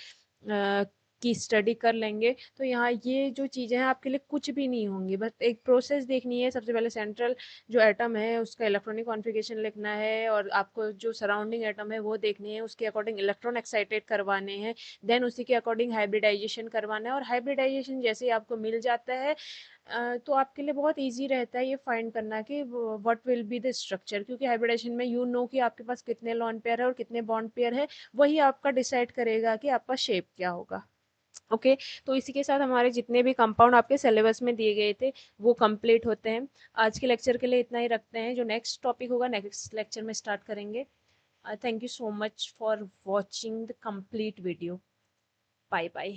की स्टडी कर लेंगे तो यहाँ ये जो चीज़ें हैं आपके लिए कुछ भी नहीं होंगी। बस एक प्रोसेस देखनी है, सबसे पहले सेंट्रल जो एटम है उसका इलेक्ट्रॉनिक कॉन्फ़िगरेशन लिखना है, और आपको जो सराउंडिंग एटम है वो देखनी है, उसके अकॉर्डिंग इलेक्ट्रॉन एक्साइटेड करवाने हैं, देन उसी के अकॉर्डिंग हाइब्रिडाइजेशन करवाना है। और हाइब्रिडाइजेशन जैसे ही आपको मिल जाता है तो आपके लिए बहुत इजी रहता है ये फाइंड करना कि what will be the structure, क्योंकि हाइब्रिडेशन में यू नो कि आपके पास कितने लॉन पेयर है और कितने बॉन्ड पेयर है, वही आपका डिसाइड करेगा कि आपका शेप क्या होगा। ओके, तो इसी के साथ हमारे जितने भी कंपाउंड आपके सिलेबस में दिए गए थे वो कंप्लीट होते हैं। आज के लेक्चर के लिए इतना ही रखते हैं, जो नेक्स्ट टॉपिक होगा नेक्स्ट लेक्चर में स्टार्ट करेंगे। Thank you so much for watching the complete video. Bye bye.